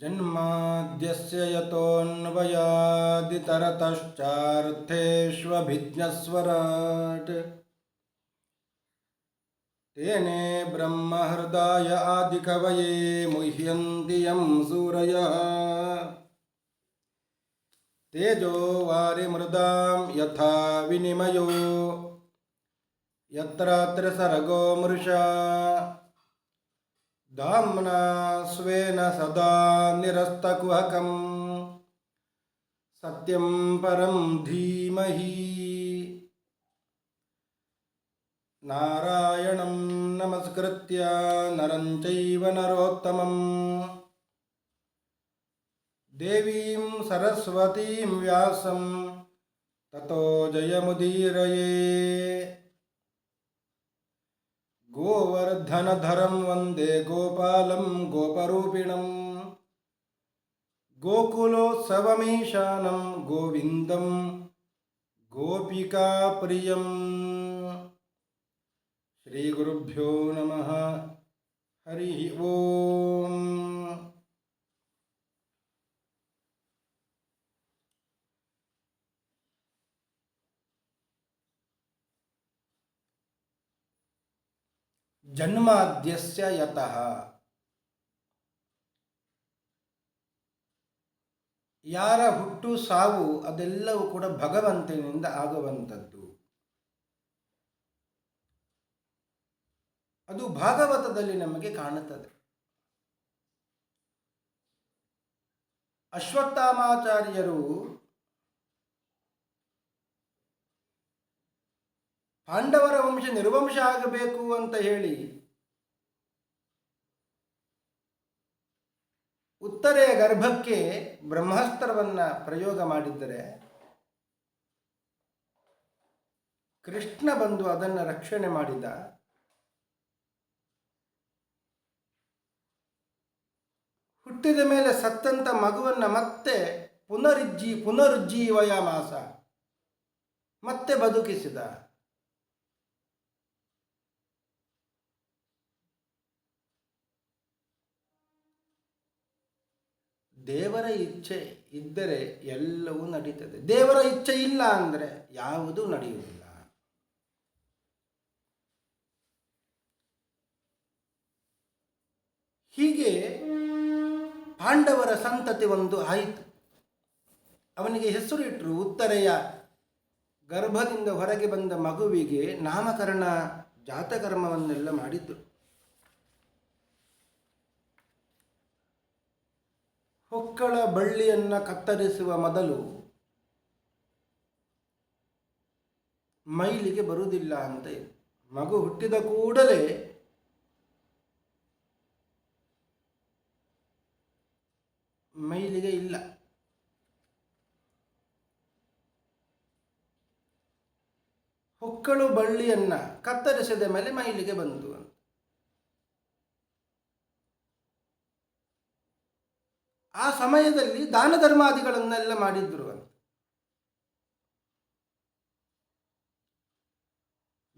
ಜನ್ಮಾದ್ಯಸ್ಯ ಯತೋನ್ವಯಾದಿತರತಶ್ಚಾರ್ಥೇಷ್ವಭಿಜ್ಞಸ್ವರಾಟ್ ತೇನೇ ಬ್ರಹ್ಮಹೃದಾಯ ಆದಿಕವಯೇ ಮುಹ್ಯಂತಿ M ಸೂರಯಃ ತೇಜೋ ವಾರಿಮೃದಾಂ ಯಥಾ ವಿನಿಮಯೋ ಯತ್ರ ಸರ್ಗೋ ಮೃಷಾ ಧಾಮ್ನಾ ಸ್ವೇನ ಸದಾ ನಿರಸ್ತಕುಹಕಂ ಸತ್ಯಂ ಪರಂ ಧೀಮಹಿ. ನಾರಾಯಣಂ ನಮಸ್ಕೃತ್ಯ ನರಂ ಚೈವ ನರೋತ್ತಮಂ ದೇವೀಂ ಸರಸ್ವತೀಂ ವ್ಯಾಸಂ ತತೋ ಜಯಮುದೀರಯೇ. ಗೋವರ್ಧನಧರಂ ವಂದೇ ಗೋಪಾಲಂ ಗೋಪರೂಪಿಣಂ ಗೋಕುಲೋತ್ಸವಮೀಶಾನಂ ಗೋವಿಂದಂ ಗೋಪಿಕಾಪ್ರಿಯಂ. ಶ್ರೀ ಗುರುಭ್ಯೋ ನಮಃ. ಹರಿ ಓಂ. ಜನ್ಮಾದ್ಯಸ್ಯ ಯತಃ, ಯಾರ ಹುಟ್ಟು ಸಾವು ಅದೆಲ್ಲವೂ ಕೂಡ ಭಗವಂತನಿಂದ ಆಗುವಂಥದ್ದು. ಅದು ಭಾಗವತದಲ್ಲಿ ನಮಗೆ ಕಾಣುತ್ತದೆ. ಅಶ್ವತ್ಥಾಮಾಚಾರ್ಯರು ಪಾಂಡವರ ವಂಶ ನಿರ್ವಂಶ ಆಗಬೇಕು ಅಂತ ಹೇಳಿ ಉತ್ತರೆಯ ಗರ್ಭಕ್ಕೆ ಬ್ರಹ್ಮಾಸ್ತ್ರವನ್ನು ಪ್ರಯೋಗ ಮಾಡಿದ್ದರೆ ಕೃಷ್ಣ ಬಂದು ಅದನ್ನು ರಕ್ಷಣೆ ಮಾಡಿದ. ಹುಟ್ಟಿದ ಮೇಲೆ ಸತ್ತಂತ ಮಗುವನ್ನು ಮತ್ತೆ ಪುನರುಜ್ಜೀವಯಾಮಾಸ, ಮತ್ತೆ ಬದುಕಿಸಿದ. ದೇವರ ಇಚ್ಛೆ ಇದ್ದರೆ ಎಲ್ಲವೂ ನಡೀತದೆ. ದೇವರ ಇಚ್ಛೆ ಇಲ್ಲ ಅಂದರೆ ಯಾವುದೂ ನಡೆಯುವುದಿಲ್ಲ. ಹೀಗೆ ಪಾಂಡವರ ಸಂತತಿ ಒಂದು ಆಯಿತು. ಅವನಿಗೆ ಹೆಸರು ಇಟ್ಟರು. ಉತ್ತರೆಯ ಗರ್ಭದಿಂದ ಹೊರಗೆ ಬಂದ ಮಗುವಿಗೆ ನಾಮಕರಣ ಜಾತಕರ್ಮವನ್ನೆಲ್ಲ ಮಾಡಿದ್ರು. ಹೊಕ್ಕಳ ಬಳ್ಳಿಯನ್ನು ಕತ್ತರಿಸುವ ಮೊದಲು ಮೈಲಿಗೆ ಬರುವುದಿಲ್ಲ ಅಂತ ಇದೆ. ಮಗು ಹುಟ್ಟಿದ ಕೂಡಲೇ ಮೈಲಿಗೆ ಇಲ್ಲ. ಹೊಕ್ಕಳು ಬಳ್ಳಿಯನ್ನು ಕತ್ತರಿಸಿದ ಮೇಲೆ ಮೈಲಿಗೆ ಬಂತು ಅಂತ. ಆ ಸಮಯದಲ್ಲಿ ದಾನ ಧರ್ಮಾದಿಗಳನ್ನೆಲ್ಲ ಮಾಡಿದ್ರು ಅಂತ.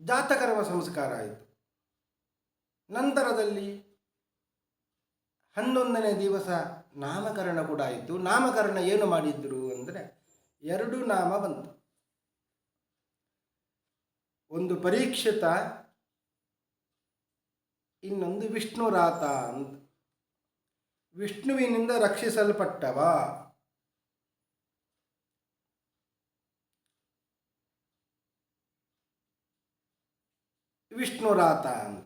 ಜಾತಕರ್ಮ ಸಂಸ್ಕಾರ ಆಯಿತು. ನಂತರದಲ್ಲಿ 11ನೇ ದಿವಸ ನಾಮಕರಣ ಕೂಡ ಆಯಿತು. ನಾಮಕರಣ ಏನು ಮಾಡಿದ್ರು ಅಂದರೆ 2 ನಾಮ ಬಂತು. ಒಂದು ಪರೀಕ್ಷಿತ, ಇನ್ನೊಂದು ವಿಷ್ಣುರಾತ ಅಂತ. ವಿಷ್ಣುವಿನಿಂದ ರಕ್ಷಿಸಲ್ಪಟ್ಟವ. ವಿಷ್ಣುರಾತ ಅಂತ.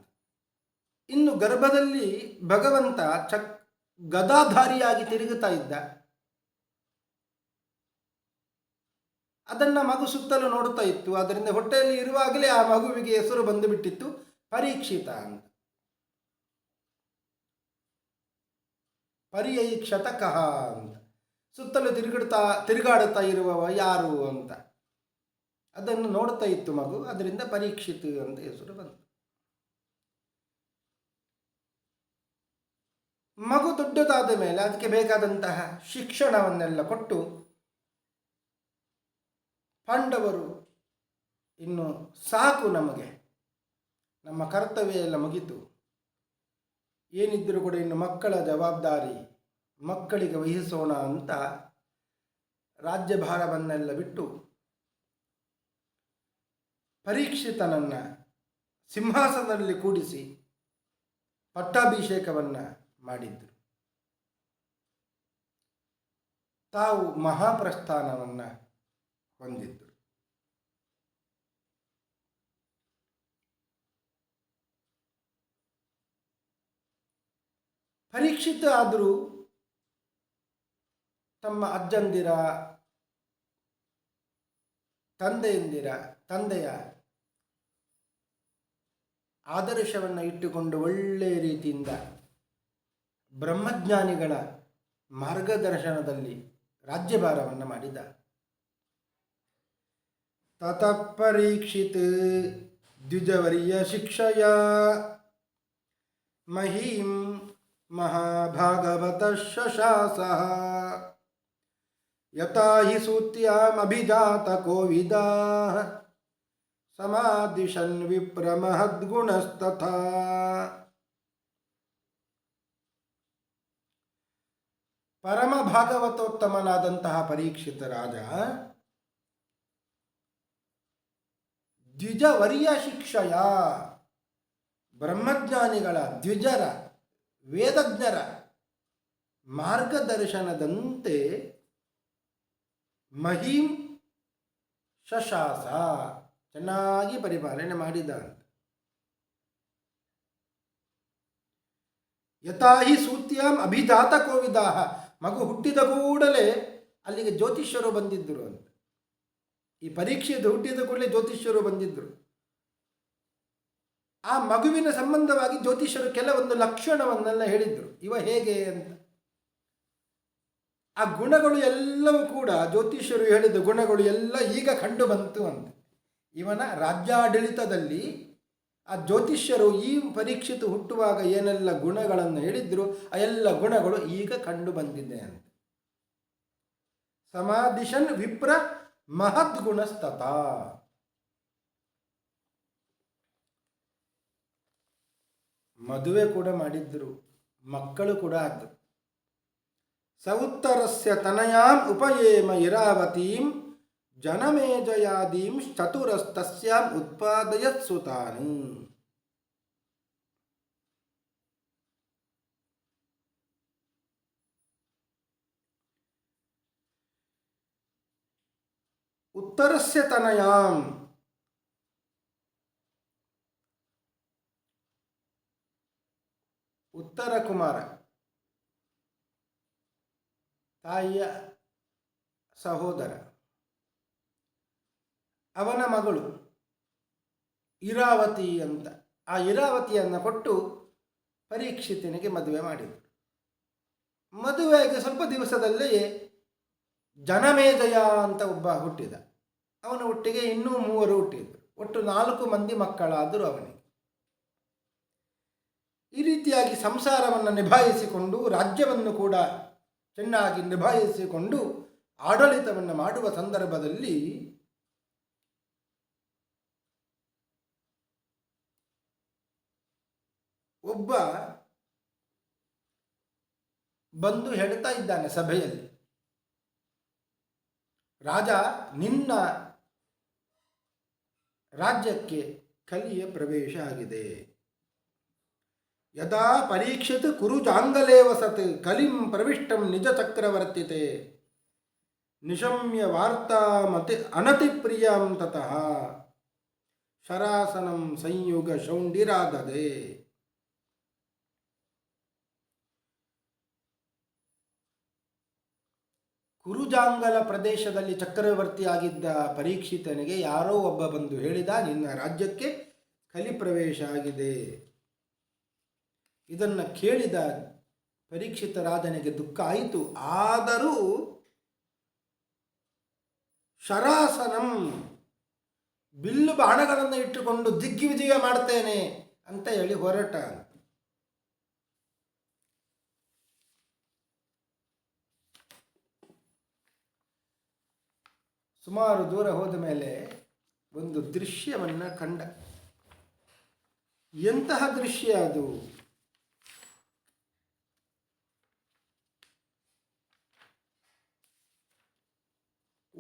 ಇನ್ನು ಗರ್ಭದಲ್ಲಿ ಭಗವಂತ ಗದಾಧಾರಿಯಾಗಿ ತಿರುಗುತ್ತಾ ಇದ್ದ. ಅದನ್ನು ಮಗು ಸುತ್ತಲೂ ನೋಡುತ್ತಾ ಇತ್ತು. ಅದರಿಂದ ಹೊಟ್ಟೆಯಲ್ಲಿ ಇರುವಾಗಲೇ ಆ ಮಗುವಿಗೆ ಹೆಸರು ಬಂದು ಬಿಟ್ಟಿತ್ತು, ಪರೀಕ್ಷಿತ ಅಂತ. ಪರೀಕ್ಷತಕಃ ಅಂತ. ಸುತ್ತಲೂ ತಿರುಗಾಡುತ್ತಾ ಇರುವವ ಯಾರು ಅಂತ ಅದನ್ನು ನೋಡ್ತಾ ಇತ್ತು ಮಗು. ಅದರಿಂದ ಪರೀಕ್ಷಿತ್ ಅಂತ ಹೆಸರು ಬಂತು. ಮಗು ದೊಡ್ಡದಾದ ಮೇಲೆ ಅದಕ್ಕೆ ಬೇಕಾದಂತಹ ಶಿಕ್ಷಣವನ್ನೆಲ್ಲ ಕೊಟ್ಟು ಪಾಂಡವರು ಇನ್ನು ಸಾಕು, ನಮಗೆ ನಮ್ಮ ಕರ್ತವ್ಯ ಎಲ್ಲ ಮುಗಿತು, ಏನಿದ್ದರೂ ಕೂಡ ಇನ್ನು ಮಕ್ಕಳ ಜವಾಬ್ದಾರಿ, ಮಕ್ಕಳಿಗೆ ವಹಿಸೋಣ ಅಂತ ರಾಜ್ಯಭಾರವನ್ನೆಲ್ಲ ಬಿಟ್ಟು ಪರೀಕ್ಷಿತನನ್ನು ಸಿಂಹಾಸನದಲ್ಲಿ ಕೂಡಿಸಿ ಪಟ್ಟಾಭಿಷೇಕವನ್ನು ಮಾಡಿದ್ದರು. ತಾವು ಮಹಾಪ್ರಸ್ಥಾನವನ್ನು ಹೊಂದಿದ್ದರು. ಪರೀಕ್ಷಿತ ಆದರೂ ತಮ್ಮ ಅಜ್ಜಂದಿರ ತಂದೆಯ ಆದರ್ಶವನ್ನು ಇಟ್ಟುಕೊಂಡು ಒಳ್ಳೆಯ ರೀತಿಯಿಂದ ಬ್ರಹ್ಮಜ್ಞಾನಿಗಳ ಮಾರ್ಗದರ್ಶನದಲ್ಲಿ ರಾಜ್ಯಭಾರವನ್ನು ಮಾಡಿದ. ತತಃ ಪರೀಕ್ಷಿತ್ ದ್ವಿಜವರ್ಯ ಶಿಕ್ಷಯ ಮಹೀಂ ಮಹಾಭಾಗವತ ಶಶಾಸಃ ಯಥಾ ಹಿ ಸೂತ್ಯಾಮಭಿಜಾತ ಕೋವಿದಾಃ ಸಮಾದಿಶನ್ ವಿಪ್ರ ಮಹದ್ಗುಣಸ್ತಥಾ. ಪರಮ ಭಾಗವತೋತ್ತಮನಾದಂತಹ ಪರೀಕ್ಷಿತ ರಾಜ ದ್ವಿಜವರ್ಯ ಶಿಕ್ಷಯ, ಬ್ರಹ್ಮಜ್ಞಾನಿಗಳ ದ್ವಿಜರ ವೇದಜ್ಞರ ಮಾರ್ಗದರ್ಶನದಂತೆ ಮಹೀಂ ಶಶಾಸ ಚೆನ್ನಾಗಿ ಪರಿಪಾಲನೆ ಮಾಡಿದ. ಯಥಾಹಿ ಸೂತ್ಯಾಂ ಅಭಿಜಾತ ಕೋವಿದಾಹ, ಮಗು ಹುಟ್ಟಿದ ಕೂಡಲೇ ಅಲ್ಲಿಗೆ ಜ್ಯೋತಿಷ್ಯರು ಬಂದಿದ್ದರು ಅಂತ. ಈ ಪರೀಕ್ಷೆದು ಹುಟ್ಟಿದ ಕೂಡಲೇ ಜ್ಯೋತಿಷ್ಯರು ಬಂದಿದ್ದರು. ಆ ಮಗುವಿನ ಸಂಬಂಧವಾಗಿ ಜ್ಯೋತಿಷ್ಯರು ಕೆಲವೊಂದು ಲಕ್ಷಣವನ್ನೆಲ್ಲ ಹೇಳಿದ್ರು, ಇವ ಹೇಗೆ ಅಂತ. ಆ ಗುಣಗಳು ಎಲ್ಲವೂ ಕೂಡ ಜ್ಯೋತಿಷ್ಯರು ಹೇಳಿದ ಗುಣಗಳು ಎಲ್ಲ ಈಗ ಕಂಡು ಬಂತು ಅಂತ. ಇವನ ರಾಜ್ಯಾಡಳಿತದಲ್ಲಿ ಆ ಜ್ಯೋತಿಷ್ಯರು ಈ ಪರೀಕ್ಷಿತ ಹುಟ್ಟುವಾಗ ಏನೆಲ್ಲ ಗುಣಗಳನ್ನು ಹೇಳಿದ್ರು ಆ ಎಲ್ಲ ಗುಣಗಳು ಈಗ ಕಂಡು ಬಂದಿದೆ ಅಂತ. ಸಮಾದಿಶನ್ ವಿಪ್ರ ಮಹದ್ಗುಣಸ್ತತ, ಮದುವೆ ಕೂಡ ಮಾಡಿದ್ರು, ಮಕ್ಕಳು ಕೂಡ ಆದ್ರು. ಸೌತ್ತರಸ್ಯ ತನಯಾಂ ಉಪಯೇಮ ಇರಾವತೀಂ ಜನಮೇಜಯಾದೀಂ ಚತುರಸ್ತಸ್ಯಾಂ ಉತ್ಪಾದಯತ್ ಸುತಾನಿ. ಉತ್ತರಸ್ಯ ತನಯಾಂ, ಉತ್ತರ ಕುಮಾರ ತಾಯಿಯ ಸಹೋದರ, ಅವನ ಮಗಳು ಇರಾವತಿ ಅಂತ. ಆ ಇರಾವತಿಯನ್ನು ಕೊಟ್ಟು ಪರೀಕ್ಷಿತನಿಗೆ ಮದುವೆ ಮಾಡಿದರು. ಮದುವೆಗೆ ಸ್ವಲ್ಪ ದಿವಸದಲ್ಲೇ ಜನಮೇಜಯ ಅಂತ ಒಬ್ಬ ಹುಟ್ಟಿದ. ಅವನ ಒಟ್ಟಿಗೆ ಇನ್ನೂ 3 ಹುಟ್ಟಿದರು. ಒಟ್ಟು 4 ಮಂದಿ ಮಕ್ಕಳಾದರೂ ಅವನಿಗೆ. ಈ ರೀತಿಯಾಗಿ ಸಂಸಾರವನ್ನು ನಿಭಾಯಿಸಿಕೊಂಡು ರಾಜ್ಯವನ್ನು ಕೂಡ ಚೆನ್ನಾಗಿ ನಿಭಾಯಿಸಿಕೊಂಡು ಆಡಳಿತವನ್ನು ಮಾಡುವ ಸಂದರ್ಭದಲ್ಲಿ ಒಬ್ಬ ಬಂದು ಹೇಳ್ತಾ ಇದ್ದಾನೆ ಸಭೆಯಲ್ಲಿ, ರಾಜ, ನಿನ್ನ ರಾಜ್ಯಕ್ಕೆ ಕಲಿಯ ಪ್ರವೇಶ ಆಗಿದೆ. ಯದಾ ಪರೀಕ್ಷಿತ್ ಕುರುಜಾಂಗಲೇ ವಸತ್ ಕಲಿಂ ಪ್ರವಿಷ್ಟಂ ನಿಜ ಚಕ್ರವರ್ತಿತೆ ನಿಶಮ್ಯ ವಾರ್ತಾಮತಿ ಅನತಿಪ್ರಿಯಂ ತತಃ ಶರಾಸನಂ ಸಂಯುಗ ಶೌಂಡಿರಾದದೆ. ಕುರುಜಾಂಗಲ ಪ್ರದೇಶದಲ್ಲಿ ಚಕ್ರವರ್ತಿಯಾಗಿದ್ದ ಪರೀಕ್ಷಿತನಿಗೆ ಯಾರೋ ಒಬ್ಬ ಬಂದು ಹೇಳಿದ, ನಿನ್ನ ರಾಜ್ಯಕ್ಕೆ ಕಲಿ ಪ್ರವೇಶ ಆಗಿದೆ. ಇದನ್ನು ಕೇಳಿದ ಪರೀಕ್ಷಿತ ರಾಜನಿಗೆ ದುಃಖ ಆಯಿತು. ಆದರೂ ಶರಾಸನಂ, ಬಿಲ್ಲು ಬಾಣಗಳನ್ನು ಇಟ್ಟುಕೊಂಡು ದಿಗ್ವಿಜಯ ಮಾಡ್ತೇನೆ ಅಂತ ಹೇಳಿ ಹೊರಟ. ಸುಮಾರು ದೂರ ಹೋದ ಮೇಲೆ ಒಂದು ದೃಶ್ಯವನ್ನು ಕಂಡ. ಎಂತಹ ದೃಶ್ಯ ಅದು!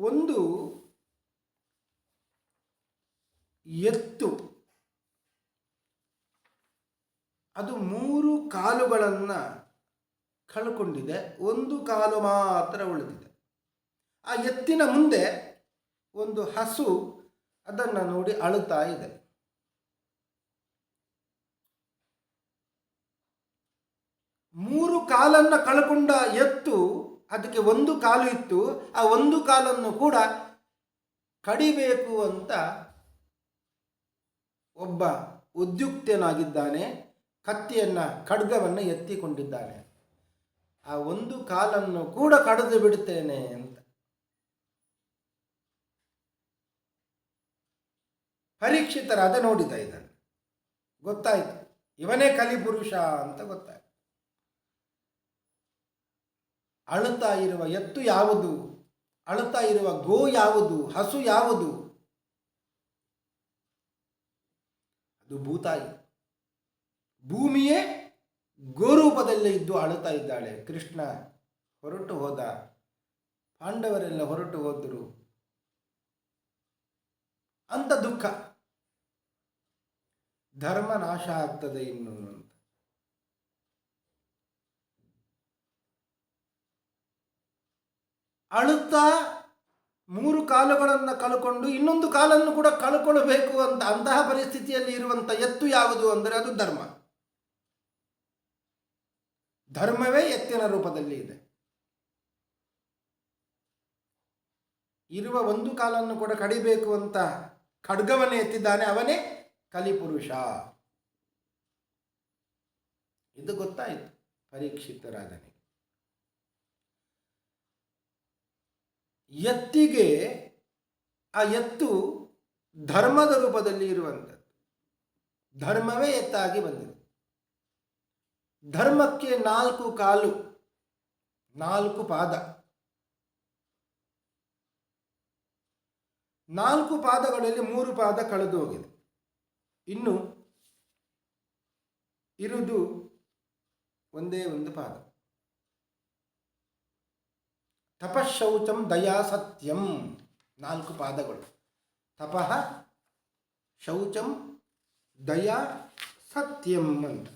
ಒಂದು ಎತ್ತು ಅದು 3 ಕಾಲುಗಳನ್ನು ಕಳ್ಕೊಂಡಿದೆ, ಒಂದು ಕಾಲು ಮಾತ್ರ ಉಳಿದಿದೆ. ಆ ಎತ್ತಿನ ಮುಂದೆ ಒಂದು ಹಸು ಅದನ್ನು ನೋಡಿ ಅಳುತ್ತಾ ಇದೆ. ಮೂರು ಕಾಲನ್ನು ಕಳ್ಕೊಂಡ ಎತ್ತು, ಅದಕ್ಕೆ ಒಂದು ಕಾಲು ಇತ್ತು, ಆ ಒಂದು ಕಾಲನ್ನು ಕೂಡ ಕಡಿಬೇಕು ಅಂತ ಒಬ್ಬ ಉದ್ಯುಕ್ತನಾಗಿದ್ದಾನೆ. ಕತ್ತಿಯನ್ನು, ಖಡ್ಗವನ್ನು ಎತ್ತಿಕೊಂಡಿದ್ದಾನೆ. ಆ ಒಂದು ಕಾಲನ್ನು ಕೂಡ ಕಡಿದು ಬಿಡುತ್ತೇನೆ ಅಂತ. ಪರೀಕ್ಷಿತರಾದ ನೋಡಿದ ಇದನ್ನು, ಗೊತ್ತಾಯಿತು ಇವನೇ ಕಲಿಪುರುಷ ಅಂತ ಗೊತ್ತಾಯಿತು. ಅಳುತ್ತಾ ಇರುವ ಎತ್ತು ಯಾವುದು, ಅಳುತ್ತಾ ಇರುವ ಗೋ ಯಾವುದು, ಹಸು ಯಾವುದು? ಅದು ಭೂತಾಯಿ. ಭೂಮಿಯೇ ಗೋರೂಪದಲ್ಲೇ ಇದ್ದು ಅಳುತ್ತಾ ಇದ್ದಾಳೆ. ಕೃಷ್ಣ ಹೊರಟು ಹೋದ, ಪಾಂಡವರೆಲ್ಲ ಹೊರಟು ಹೋದರು ಅಂತ ದುಃಖ. ಧರ್ಮ ನಾಶ ಆಗ್ತದೆ ಇನ್ನು ಅಂತ. ಅಳುತ್ತಾ 3 ಕಾಲುಗಳನ್ನು ಕಳ್ಕೊಂಡು ಇನ್ನೊಂದು ಕಾಲನ್ನು ಕೂಡ ಕಳ್ಕೊಳ್ಬೇಕು ಅಂತ ಅಂತಹ ಪರಿಸ್ಥಿತಿಯಲ್ಲಿ ಇರುವಂಥ ಎತ್ತು ಯಾವುದು ಅಂದರೆ ಅದು ಧರ್ಮ. ಧರ್ಮವೇ ಎತ್ತಿನ ರೂಪದಲ್ಲಿ ಇದೆ. ಇರುವ ಒಂದು ಕಾಲನ್ನು ಕೂಡ ಕಡಿಬೇಕು ಅಂತ ಖಡ್ಗವನ್ನೇ ಎತ್ತಿದ್ದಾನೆ, ಅವನೇ ಕಲಿಪುರುಷ. ಇದು ಗೊತ್ತಾಯಿತು ಪರೀಕ್ಷಿತರಾದನಿಗೆ. ಎತ್ತಿಗೆ, ಆ ಎತ್ತು ಧರ್ಮದ ರೂಪದಲ್ಲಿ ಇರುವಂಥದ್ದು. ಧರ್ಮವೇ ಎತ್ತಾಗಿ ಬಂದಿದೆ. ಧರ್ಮಕ್ಕೆ 4 ಕಾಲು, 4 ಪಾದ. 4 ಪಾದಗಳಲ್ಲಿ 3 ಪಾದ ಕಳೆದು ಹೋಗಿದೆ. ಇನ್ನು ಇರುವುದು ಒಂದೇ ಒಂದು ಪಾದ. ತಪಶೌಚಂ ದಯಾ ಸತ್ಯಂ, 4 ಪಾದಗಳು. ತಪಃ, ಶೌಚಂ, ದಯಾ, ಸತ್ಯಂ ಅಂತ.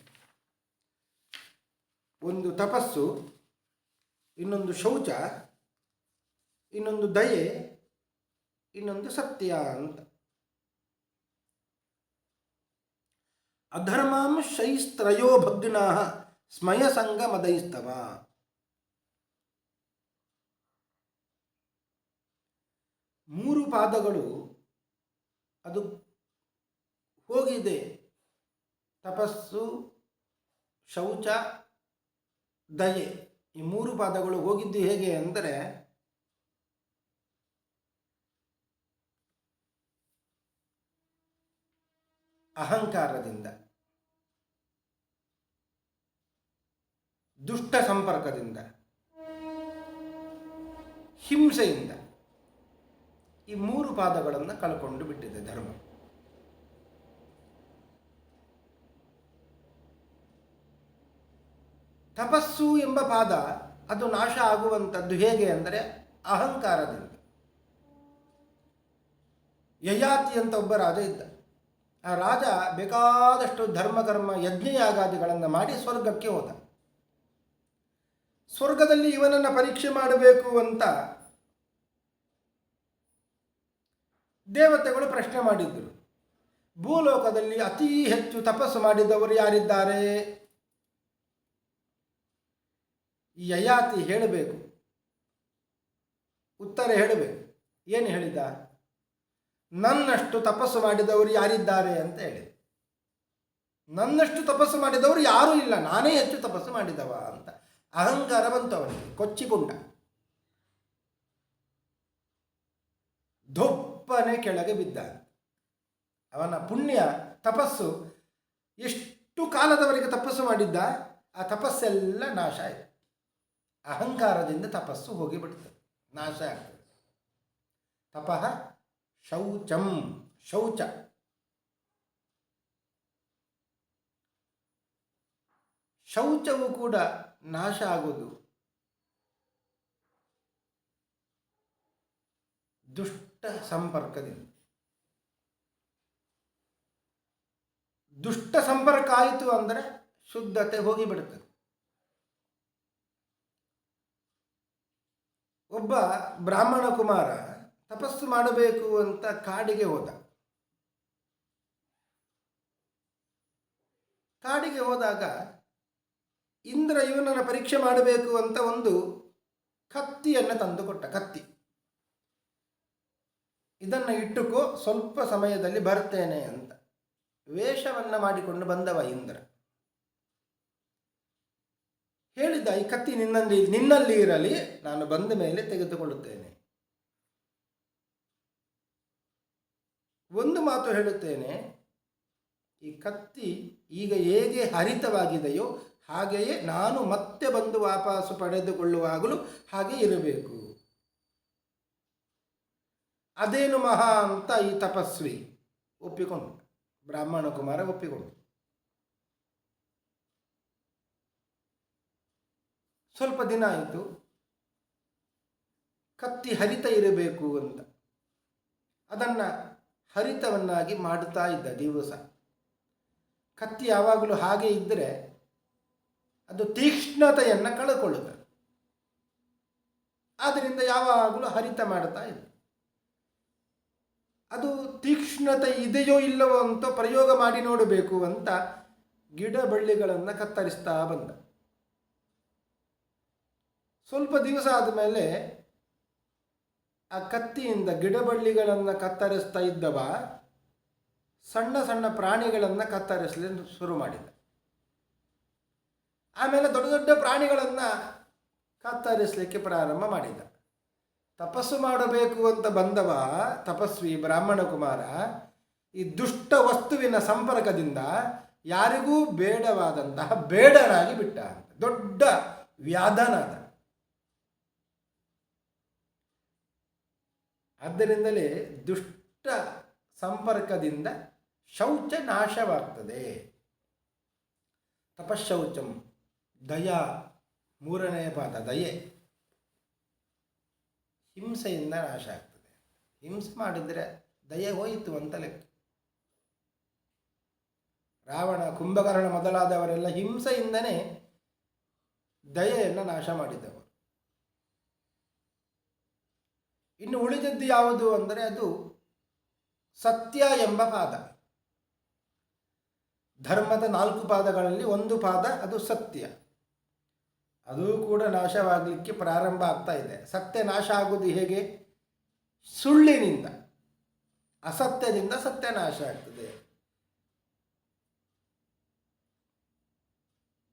ಒಂದು ತಪಸ್ಸು, ಇನ್ನೊಂದು ಶೌಚ, ಇನ್ನೊಂದು ದಯೆ, ಇನ್ನೊಂದು ಸತ್ಯ ಅಂತ. ಅಧರ್ಮಾಂ ಶೈಸ್ತ್ರಯೋ ಭಗ್ನಾ ಸ್ಮಯ ಸಂಗಮದೈಸ್ತವ. ಮೂರು ಪಾದಗಳು ಅದು ಹೋಗಿದೆ. ತಪಸ್ಸು, ಶೌಚ, ದಯೆ, ಈ 3 ಪಾದಗಳು ಹೋಗಿದ್ದು ಹೇಗೆ ಅಂದರೆ, ಅಹಂಕಾರದಿಂದ, ದುಷ್ಟ ಸಂಪರ್ಕದಿಂದ, ಹಿಂಸೆಯಿಂದ ಈ 3 ಪಾದಗಳನ್ನು ಕಳ್ಕೊಂಡು ಬಿಟ್ಟಿದೆ ಧರ್ಮ. ತಪಸ್ಸು ಎಂಬ ಪಾದ ಅದು ನಾಶ ಆಗುವಂಥದ್ದು ಹೇಗೆ ಅಂದರೆ ಅಹಂಕಾರದಿಂದ. ಯಯಾತಿ ಅಂತ ಒಬ್ಬ ರಾಜ ಇದ್ದ. ಆ ರಾಜ ಬೇಕಾದಷ್ಟು ಧರ್ಮಕರ್ಮ ಯಜ್ಞಯಾಗಾದಿಗಳನ್ನು ಮಾಡಿ ಸ್ವರ್ಗಕ್ಕೆ ಹೋದ. ಸ್ವರ್ಗದಲ್ಲಿ ಇವನನ್ನು ಪರೀಕ್ಷೆ ಮಾಡಬೇಕು ಅಂತ ದೇವತೆಗಳು ಪ್ರಶ್ನೆ ಮಾಡಿದ್ದರು. ಭೂಲೋಕದಲ್ಲಿ ಅತಿ ಹೆಚ್ಚು ತಪಸ್ಸು ಮಾಡಿದವರು ಯಾರಿದ್ದಾರೆ? ಈ ಯಯಾತಿ ಹೇಳಬೇಕು, ಉತ್ತರ ಹೇಳಬೇಕು. ಏನು ಹೇಳಿದ? ನನ್ನಷ್ಟು ತಪಸ್ಸು ಮಾಡಿದವರು ಯಾರಿದ್ದಾರೆ ಅಂತ ಹೇಳಿ. ನನ್ನಷ್ಟು ತಪಸ್ಸು ಮಾಡಿದವರು ಯಾರೂ ಇಲ್ಲ, ನಾನೇ ಹೆಚ್ಚು ತಪಸ್ಸು ಮಾಡಿದವ ಅಂತ ಅಹಂಕಾರ ಬಂತು ಅವನಿಗೆ. ಕೊಚ್ಚಿಕೊಂಡ, ದೊಪ್ಪನೆ ಕೆಳಗೆ ಬಿದ್ದ. ಅವನ ಪುಣ್ಯ ತಪಸ್ಸು, ಎಷ್ಟು ಕಾಲದವರೆಗೆ ತಪಸ್ಸು ಮಾಡಿದ್ದ ಆ ತಪಸ್ಸೆಲ್ಲ ನಾಶ ಆಯಿತು. ಅಹಂಕಾರದಿಂದ ತಪಸ್ಸು ಹೋಗಿಬಿಡ್ತದೆ, ನಾಶ ಆಗ್ತದೆ. ತಪಃ ಶೌಚಂ, ಶೌಚ. ಶೌಚವು ಕೂಡ ನಾಶ ಆಗೋದು ದುಷ್ಟ ಸಂಪರ್ಕದಿಂದ. ದುಷ್ಟ ಸಂಪರ್ಕ ಆಯಿತು ಅಂದರೆ ಶುದ್ಧತೆ ಹೋಗಿಬಿಡುತ್ತದೆ. ಒಬ್ಬ ಬ್ರಾಹ್ಮಣ ಕುಮಾರ ತಪಸ್ಸು ಮಾಡಬೇಕು ಅಂತ ಕಾಡಿಗೆ ಹೋದ. ಕಾಡಿಗೆ ಹೋದಾಗ ಇಂದ್ರ ಇವನನ್ನು ಪರೀಕ್ಷೆ ಮಾಡಬೇಕು ಅಂತ ಒಂದು ಕತ್ತಿಯನ್ನು ತಂದುಕೊಟ್ಟ. ಕತ್ತಿ, ಇದನ್ನು ಇಟ್ಟುಕೋ, ಸ್ವಲ್ಪ ಸಮಯದಲ್ಲಿ ಬರ್ತೇನೆ ಅಂತ ವೇಷವನ್ನು ಮಾಡಿಕೊಂಡು ಬಂದವ ಇಂದ್ರ. ಹೇಳಿದ, ಈ ಕತ್ತಿ ನಿನ್ನಲ್ಲಿ ಇರಲಿ, ನಾನು ಬಂದ ಮೇಲೆ ತೆಗೆದುಕೊಳ್ಳುತ್ತೇನೆ. ಒಂದು ಮಾತು ಹೇಳುತ್ತೇನೆ, ಈ ಕತ್ತಿ ಈಗ ಹೇಗೆ ಹರಿತವಾಗಿದೆಯೋ ಹಾಗೆಯೇ ನಾನು ಮತ್ತೆ ಬಂದು ವಾಪಸ್ಸು ಪಡೆದುಕೊಳ್ಳುವಾಗಲೂ ಹಾಗೆ ಇರಬೇಕು. ಅದೇನು ಮಹಾ ಅಂತ ಈ ತಪಸ್ವಿ ಒಪ್ಪಿಕೊಂಡು, ಬ್ರಾಹ್ಮಣ ಕುಮಾರ ಒಪ್ಪಿಕೊಂಡು. ಸ್ವಲ್ಪ ದಿನ ಆಯಿತು, ಕತ್ತಿ ಹರಿತ ಇರಬೇಕು ಅಂತ ಅದನ್ನು ಹರಿತವನ್ನಾಗಿ ಮಾಡುತ್ತಾ ಇದ್ದ ದಿವಸ. ಕತ್ತಿ ಯಾವಾಗಲೂ ಹಾಗೆ ಇದ್ದರೆ ಅದು ತೀಕ್ಷ್ಣತೆಯನ್ನು ಕಳೆದುಕೊಳ್ಳುತ್ತದೆ. ಆದ್ದರಿಂದ ಯಾವಾಗಲೂ ಹರಿತ ಮಾಡ್ತಾ ಇದ್ದ. ಅದು ತೀಕ್ಷ್ಣತೆ ಇದೆಯೋ ಇಲ್ಲವೋ ಅಂತ ಪ್ರಯೋಗ ಮಾಡಿ ನೋಡಬೇಕು ಅಂತ ಗಿಡ ಬಳ್ಳಿಗಳನ್ನು ಕತ್ತರಿಸ್ತಾ ಬಂದ. ಸ್ವಲ್ಪ ದಿವಸ ಆದಮೇಲೆ ಆ ಕತ್ತಿಯಿಂದ ಗಿಡ ಬಳ್ಳಿಗಳನ್ನು ಕತ್ತರಿಸ್ತಾ ಇದ್ದವ ಸಣ್ಣ ಸಣ್ಣ ಪ್ರಾಣಿಗಳನ್ನು ಕತ್ತರಿಸಲು ಶುರು ಮಾಡಿದ. ಆಮೇಲೆ ದೊಡ್ಡ ದೊಡ್ಡ ಪ್ರಾಣಿಗಳನ್ನು ಕತ್ತರಿಸಲಿಕ್ಕೆ ಪ್ರಾರಂಭ ಮಾಡಿದ. ತಪಸ್ಸು ಮಾಡಬೇಕು ಅಂತ ಬಂದವ ತಪಸ್ವಿ ಬ್ರಾಹ್ಮಣ ಕುಮಾರ ಈ ದುಷ್ಟ ವಸ್ತುವಿನ ಸಂಪರ್ಕದಿಂದ ಯಾರಿಗೂ ಬೇಡವಾದಂತಹ ಬೇಡನಾಗಿ ಬಿಟ್ಟ. ದೊಡ್ಡ ವ್ಯಾಧನಾದ. ಆದ್ದರಿಂದಲೇ ದುಷ್ಟ ಸಂಪರ್ಕದಿಂದ ಶೌಚ ನಾಶವಾಗ್ತದೆ. ತಪಶೌಚಂ, ದಯಾ, ಮೂರನೆಯ ಪಾದ ದಯೆ. ಹಿಂಸೆಯಿಂದ ನಾಶ ಆಗ್ತದೆ. ಹಿಂಸೆ ಮಾಡಿದರೆ ದಯೆ ಹೋಯಿತು ಅಂತ ಲೆಕ್ಕ. ರಾವಣ, ಕುಂಭಕರ್ಣ ಮೊದಲಾದವರೆಲ್ಲ ಹಿಂಸೆಯಿಂದನೇ ದಯೆಯನ್ನು ನಾಶ ಮಾಡಿದವರು. ಇನ್ನು ಉಳಿದದ್ದು ಯಾವುದು ಅಂದರೆ ಅದು ಸತ್ಯ ಎಂಬ ಪಾದ. ಧರ್ಮದ 4 ಪಾದಗಳಲ್ಲಿ ಒಂದು ಪಾದ ಅದು ಸತ್ಯ. ಅದು ಕೂಡ ನಾಶವಾಗಲಿಕ್ಕೆ ಪ್ರಾರಂಭ ಆಗ್ತಾ ಇದೆ. ಸತ್ಯ ನಾಶ ಆಗುವುದು ಹೇಗೆ? ಸುಳ್ಳಿನಿಂದ. ಅಸತ್ಯದಿಂದ ಸತ್ಯ ನಾಶ ಆಗ್ತದೆ.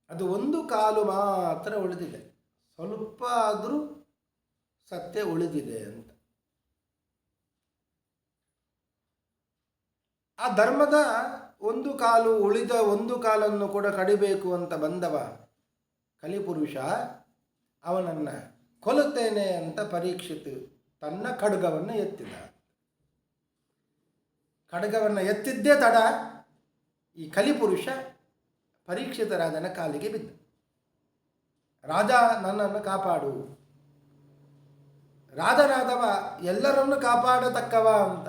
ಅದು ಒಂದು ಕಾಲು ಮಾತ್ರ ಉಳಿದಿದೆ, ಸ್ವಲ್ಪ ಆದರೂ ಸತ್ಯ ಉಳಿದಿದೆ ಅಂತ. ಆ ಧರ್ಮದ ಒಂದು ಕಾಲು ಉಳಿದ ಒಂದು ಕಾಲನ್ನು ಕೂಡ ಕಡಿಬೇಕು ಅಂತ ಬಂದವ ಕಲಿಪುರುಷ ಅವನನ್ನು ಕೊಲ್ಲುತ್ತೇನೆ ಅಂತ ಪರೀಕ್ಷಿತ ತನ್ನ ಖಡ್ಗವನ್ನು ಎತ್ತಿದ. ಖಡ್ಗವನ್ನು ಎತ್ತಿದ್ದೇ ತಡ ಈ ಕಲಿಪುರುಷ ಪರೀಕ್ಷಿತ ರಾಜನ ಕಾಲಿಗೆ ಬಿದ್ದ. ರಾಜ, ನನ್ನನ್ನು ಕಾಪಾಡು. ರಾಜನಾದವ ಎಲ್ಲರನ್ನು ಕಾಪಾಡತಕ್ಕವ ಅಂತ.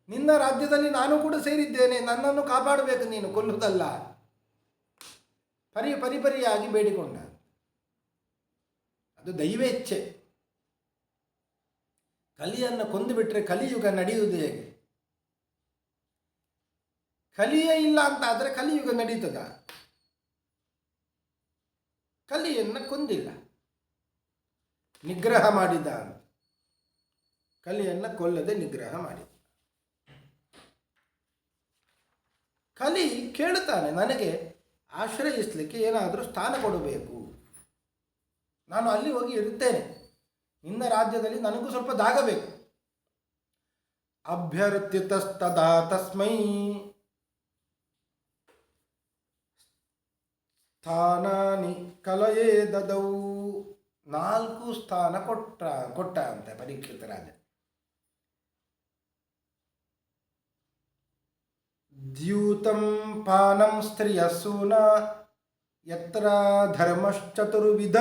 ನಿನ್ನ ರಾಜ್ಯದಲ್ಲಿ ನಾನು ಕೂಡ ಸೇರಿದ್ದೇನೆ, ನನ್ನನ್ನು ಕಾಪಾಡಬೇಕು, ನೀನು ಕೊಲ್ಲುವುದಲ್ಲ. ಪರಿಪರಿಯಾಗಿ ಬೇಡಿಕೊಂಡ. ಅದು ದೈವೇಚ್ಛೆ. ಕಲಿಯನ್ನು ಕೊಂದು ಬಿಟ್ಟರೆ ಕಲಿಯುಗ ನಡೆಯುವುದು ಹೇಗೆ? ಕಲಿಯೇ ಇಲ್ಲ ಅಂತ ಆದರೆ ಕಲಿಯುಗ ನಡೀತದ? ಕಲಿಯನ್ನು ಕೊಂದಿಲ್ಲ, ನಿಗ್ರಹ ಮಾಡಿದ. ಕಲಿಯನ್ನು ಕೊಲ್ಲದೆ ನಿಗ್ರಹ ಮಾಡಿದ. ಕಲಿ ಕೇಳುತ್ತಾನೆ, ನನಗೆ ಆಶ್ರಯಿಸಲಿಕ್ಕೆ ಏನಾದರೂ ಸ್ಥಾನ ಕೊಡಬೇಕು, ನಾನು ಅಲ್ಲಿ ಹೋಗಿ ಇರುತ್ತೇನೆ, ನಿನ್ನ ರಾಜ್ಯದಲ್ಲಿ ನನಗೂ ಸ್ವಲ್ಪ ಜಾಗ ಬೇಕು. ಅಭ್ಯರ್ಥಿತಸ್ತದಾ ತಸ್ಮೈ ಸ್ಥಾನಾನಿ ಕಲಯೇ ದದೌ. 4 ಸ್ಥಾನ ಕೊಟ್ಟ ಅಂತೆ ಪರೀಕ್ಷಿತ ರಾಜ. ದ್ಯೂತಂ ಪಾನಂ ಸ್ತ್ರಿಯಸೂನ ಯತ್ರ ಧರ್ಮಶ್ಚತುರ್ವಿಧ.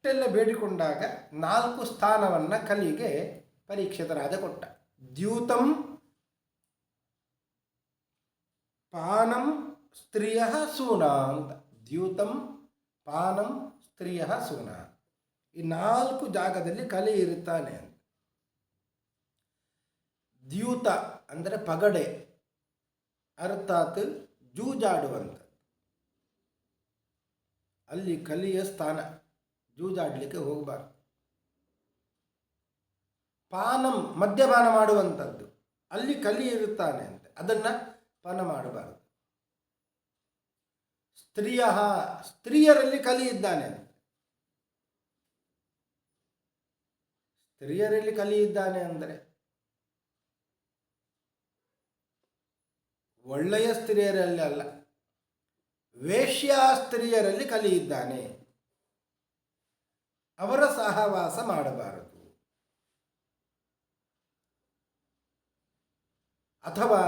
ಅಷ್ಟೆಲ್ಲ ಬೇಡಿಕೊಂಡಾಗ 4 ಸ್ಥಾನವನ್ನು ಕಲಿಗೆ ಪರೀಕ್ಷಿತ ರಾಜ ಕೊಟ್ಟ. ದ್ಯೂತಂ ಪಾನಂ ಸ್ತ್ರೀಯ ಸೂನ ಅಂತ. ದ್ಯೂತಂ ಪಾನಂ ಸ್ತ್ರೀಯ ಸೂನ, ಈ 4 ಜಾಗದಲ್ಲಿ ಕಲಿ ಇರುತ್ತಾನೆ ಅಂತ. ದ್ಯೂತ ಅಂದರೆ ಪಗಡೆ, ಅರ್ಥಾತ್ ಜೂಜಾಡುವಂಥ, ಅಲ್ಲಿ ಕಲಿಯ ಸ್ಥಾನ, ಜೂಜಾಡಲಿಕ್ಕೆ ಹೋಗಬಾರ್ದು. ಪಾನಂ ಮದ್ಯಪಾನ ಮಾಡುವಂಥದ್ದು, ಅಲ್ಲಿ ಕಲಿ ಇರುತ್ತಾನೆ ಅಂತ, ಅದನ್ನು ಪಾನ ಮಾಡಬಾರದು. ಸ್ತ್ರೀಯರಲ್ಲಿ ಕಲಿ ಇದ್ದಾನೆ ಅಂತ. ಸ್ತ್ರೀಯರಲ್ಲಿ ಕಲಿ ಇದ್ದಾನೆ ಅಂದರೆ ಒಳ್ಳೆಯ ಸ್ತ್ರೀಯರಲ್ಲಿ ಅಲ್ಲ, ವೇಶ್ಯ ಸ್ತ್ರೀಯರಲ್ಲಿ ಕಲಿ ಇದ್ದಾನೆ. ಅವರ ಸಹವಾಸ ಮಾಡಬಾರದು. ಅಥವಾ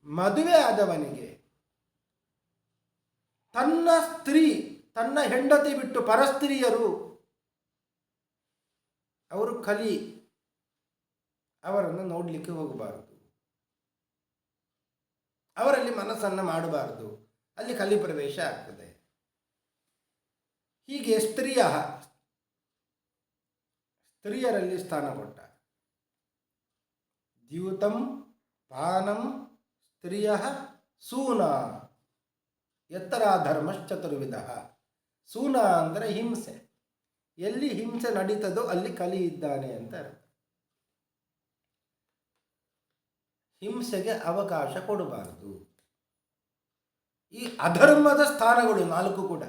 ಮದುವೆ ಆದವನಿಗೆ ತನ್ನ ಸ್ತ್ರೀ, ತನ್ನ ಹೆಂಡತಿ ಬಿಟ್ಟು ಪರಸ್ತ್ರೀಯರು, ಅವರು ಕಲಿ, ಅವರನ್ನು ನೋಡಲಿಕ್ಕೆ ಹೋಗಬಾರದು, ಅವರಲ್ಲಿ ಮನಸ್ಸನ್ನು ಮಾಡಬಾರದು, ಅಲ್ಲಿ ಕಲಿ ಪ್ರವೇಶ ಆಗ್ತದೆ. ಹೀಗೆ ಸ್ತ್ರೀಯರಲ್ಲಿ ಸ್ಥಾನ ಕೊಟ್ಟ. ದ್ಯೂತಂ ಪಾನಂ ಸ್ತ್ರೀಯ ಸೂನ ಎತ್ತರ ಧರ್ಮಶ್ಚತುರ್ವಿಧ. ಸೂನ ಅಂದರೆ ಹಿಂಸೆ, ಎಲ್ಲಿ ಹಿಂಸೆ ನಡೀತದೋ ಅಲ್ಲಿ ಕಲಿ ಇದ್ದಾನೆ ಅಂತ ಅರ್ಥ. ಹಿಂಸೆಗೆ ಅವಕಾಶ ಕೊಡಬಾರದು. ಈ ಅಧರ್ಮದ ಸ್ಥಾನಗಳು 4 ಕೂಡ,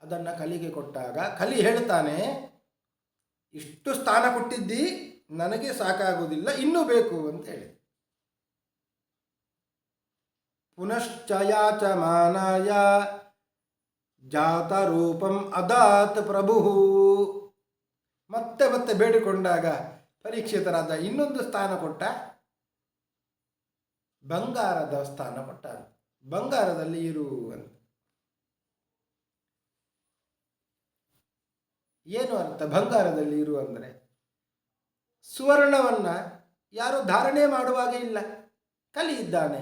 ಅದನ್ನು ಕಲಿಗೆ ಕೊಟ್ಟಾಗ ಕಲಿ ಹೇಳ್ತಾನೆ, ಇಷ್ಟು ಸ್ಥಾನ ಕೊಟ್ಟಿದ್ದಿ, ನನಗೆ ಸಾಕಾಗುವುದಿಲ್ಲ, ಇನ್ನೂ ಬೇಕು ಅಂತ ಹೇಳಿ. ಪುನಶ್ಚಯಾಚಮಾನಾಯ ಜಾತ ರೂಪಂ ಅದಾತ್ ಪ್ರಭು. ಮತ್ತೆ ಮತ್ತೆ ಬೇಡಿಕೊಂಡಾಗ ಪರೀಕ್ಷಿತರಾದ ಇನ್ನೊಂದು ಸ್ಥಾನ ಕೊಟ್ಟ, ಬಂಗಾರದ ಸ್ಥಾನ ಕೊಟ್ಟ. ಬಂಗಾರದಲ್ಲಿ ಇರು ಅಂತ. ಏನು ಅರ್ಥ ಬಂಗಾರದಲ್ಲಿ ಇರು ಅಂದರೆ? ಸುವರ್ಣವನ್ನು ಯಾರು ಧಾರಣೆ ಮಾಡುವಾಗ ಇಲ್ಲ, ಕಲಿ ಇದ್ದಾನೆ,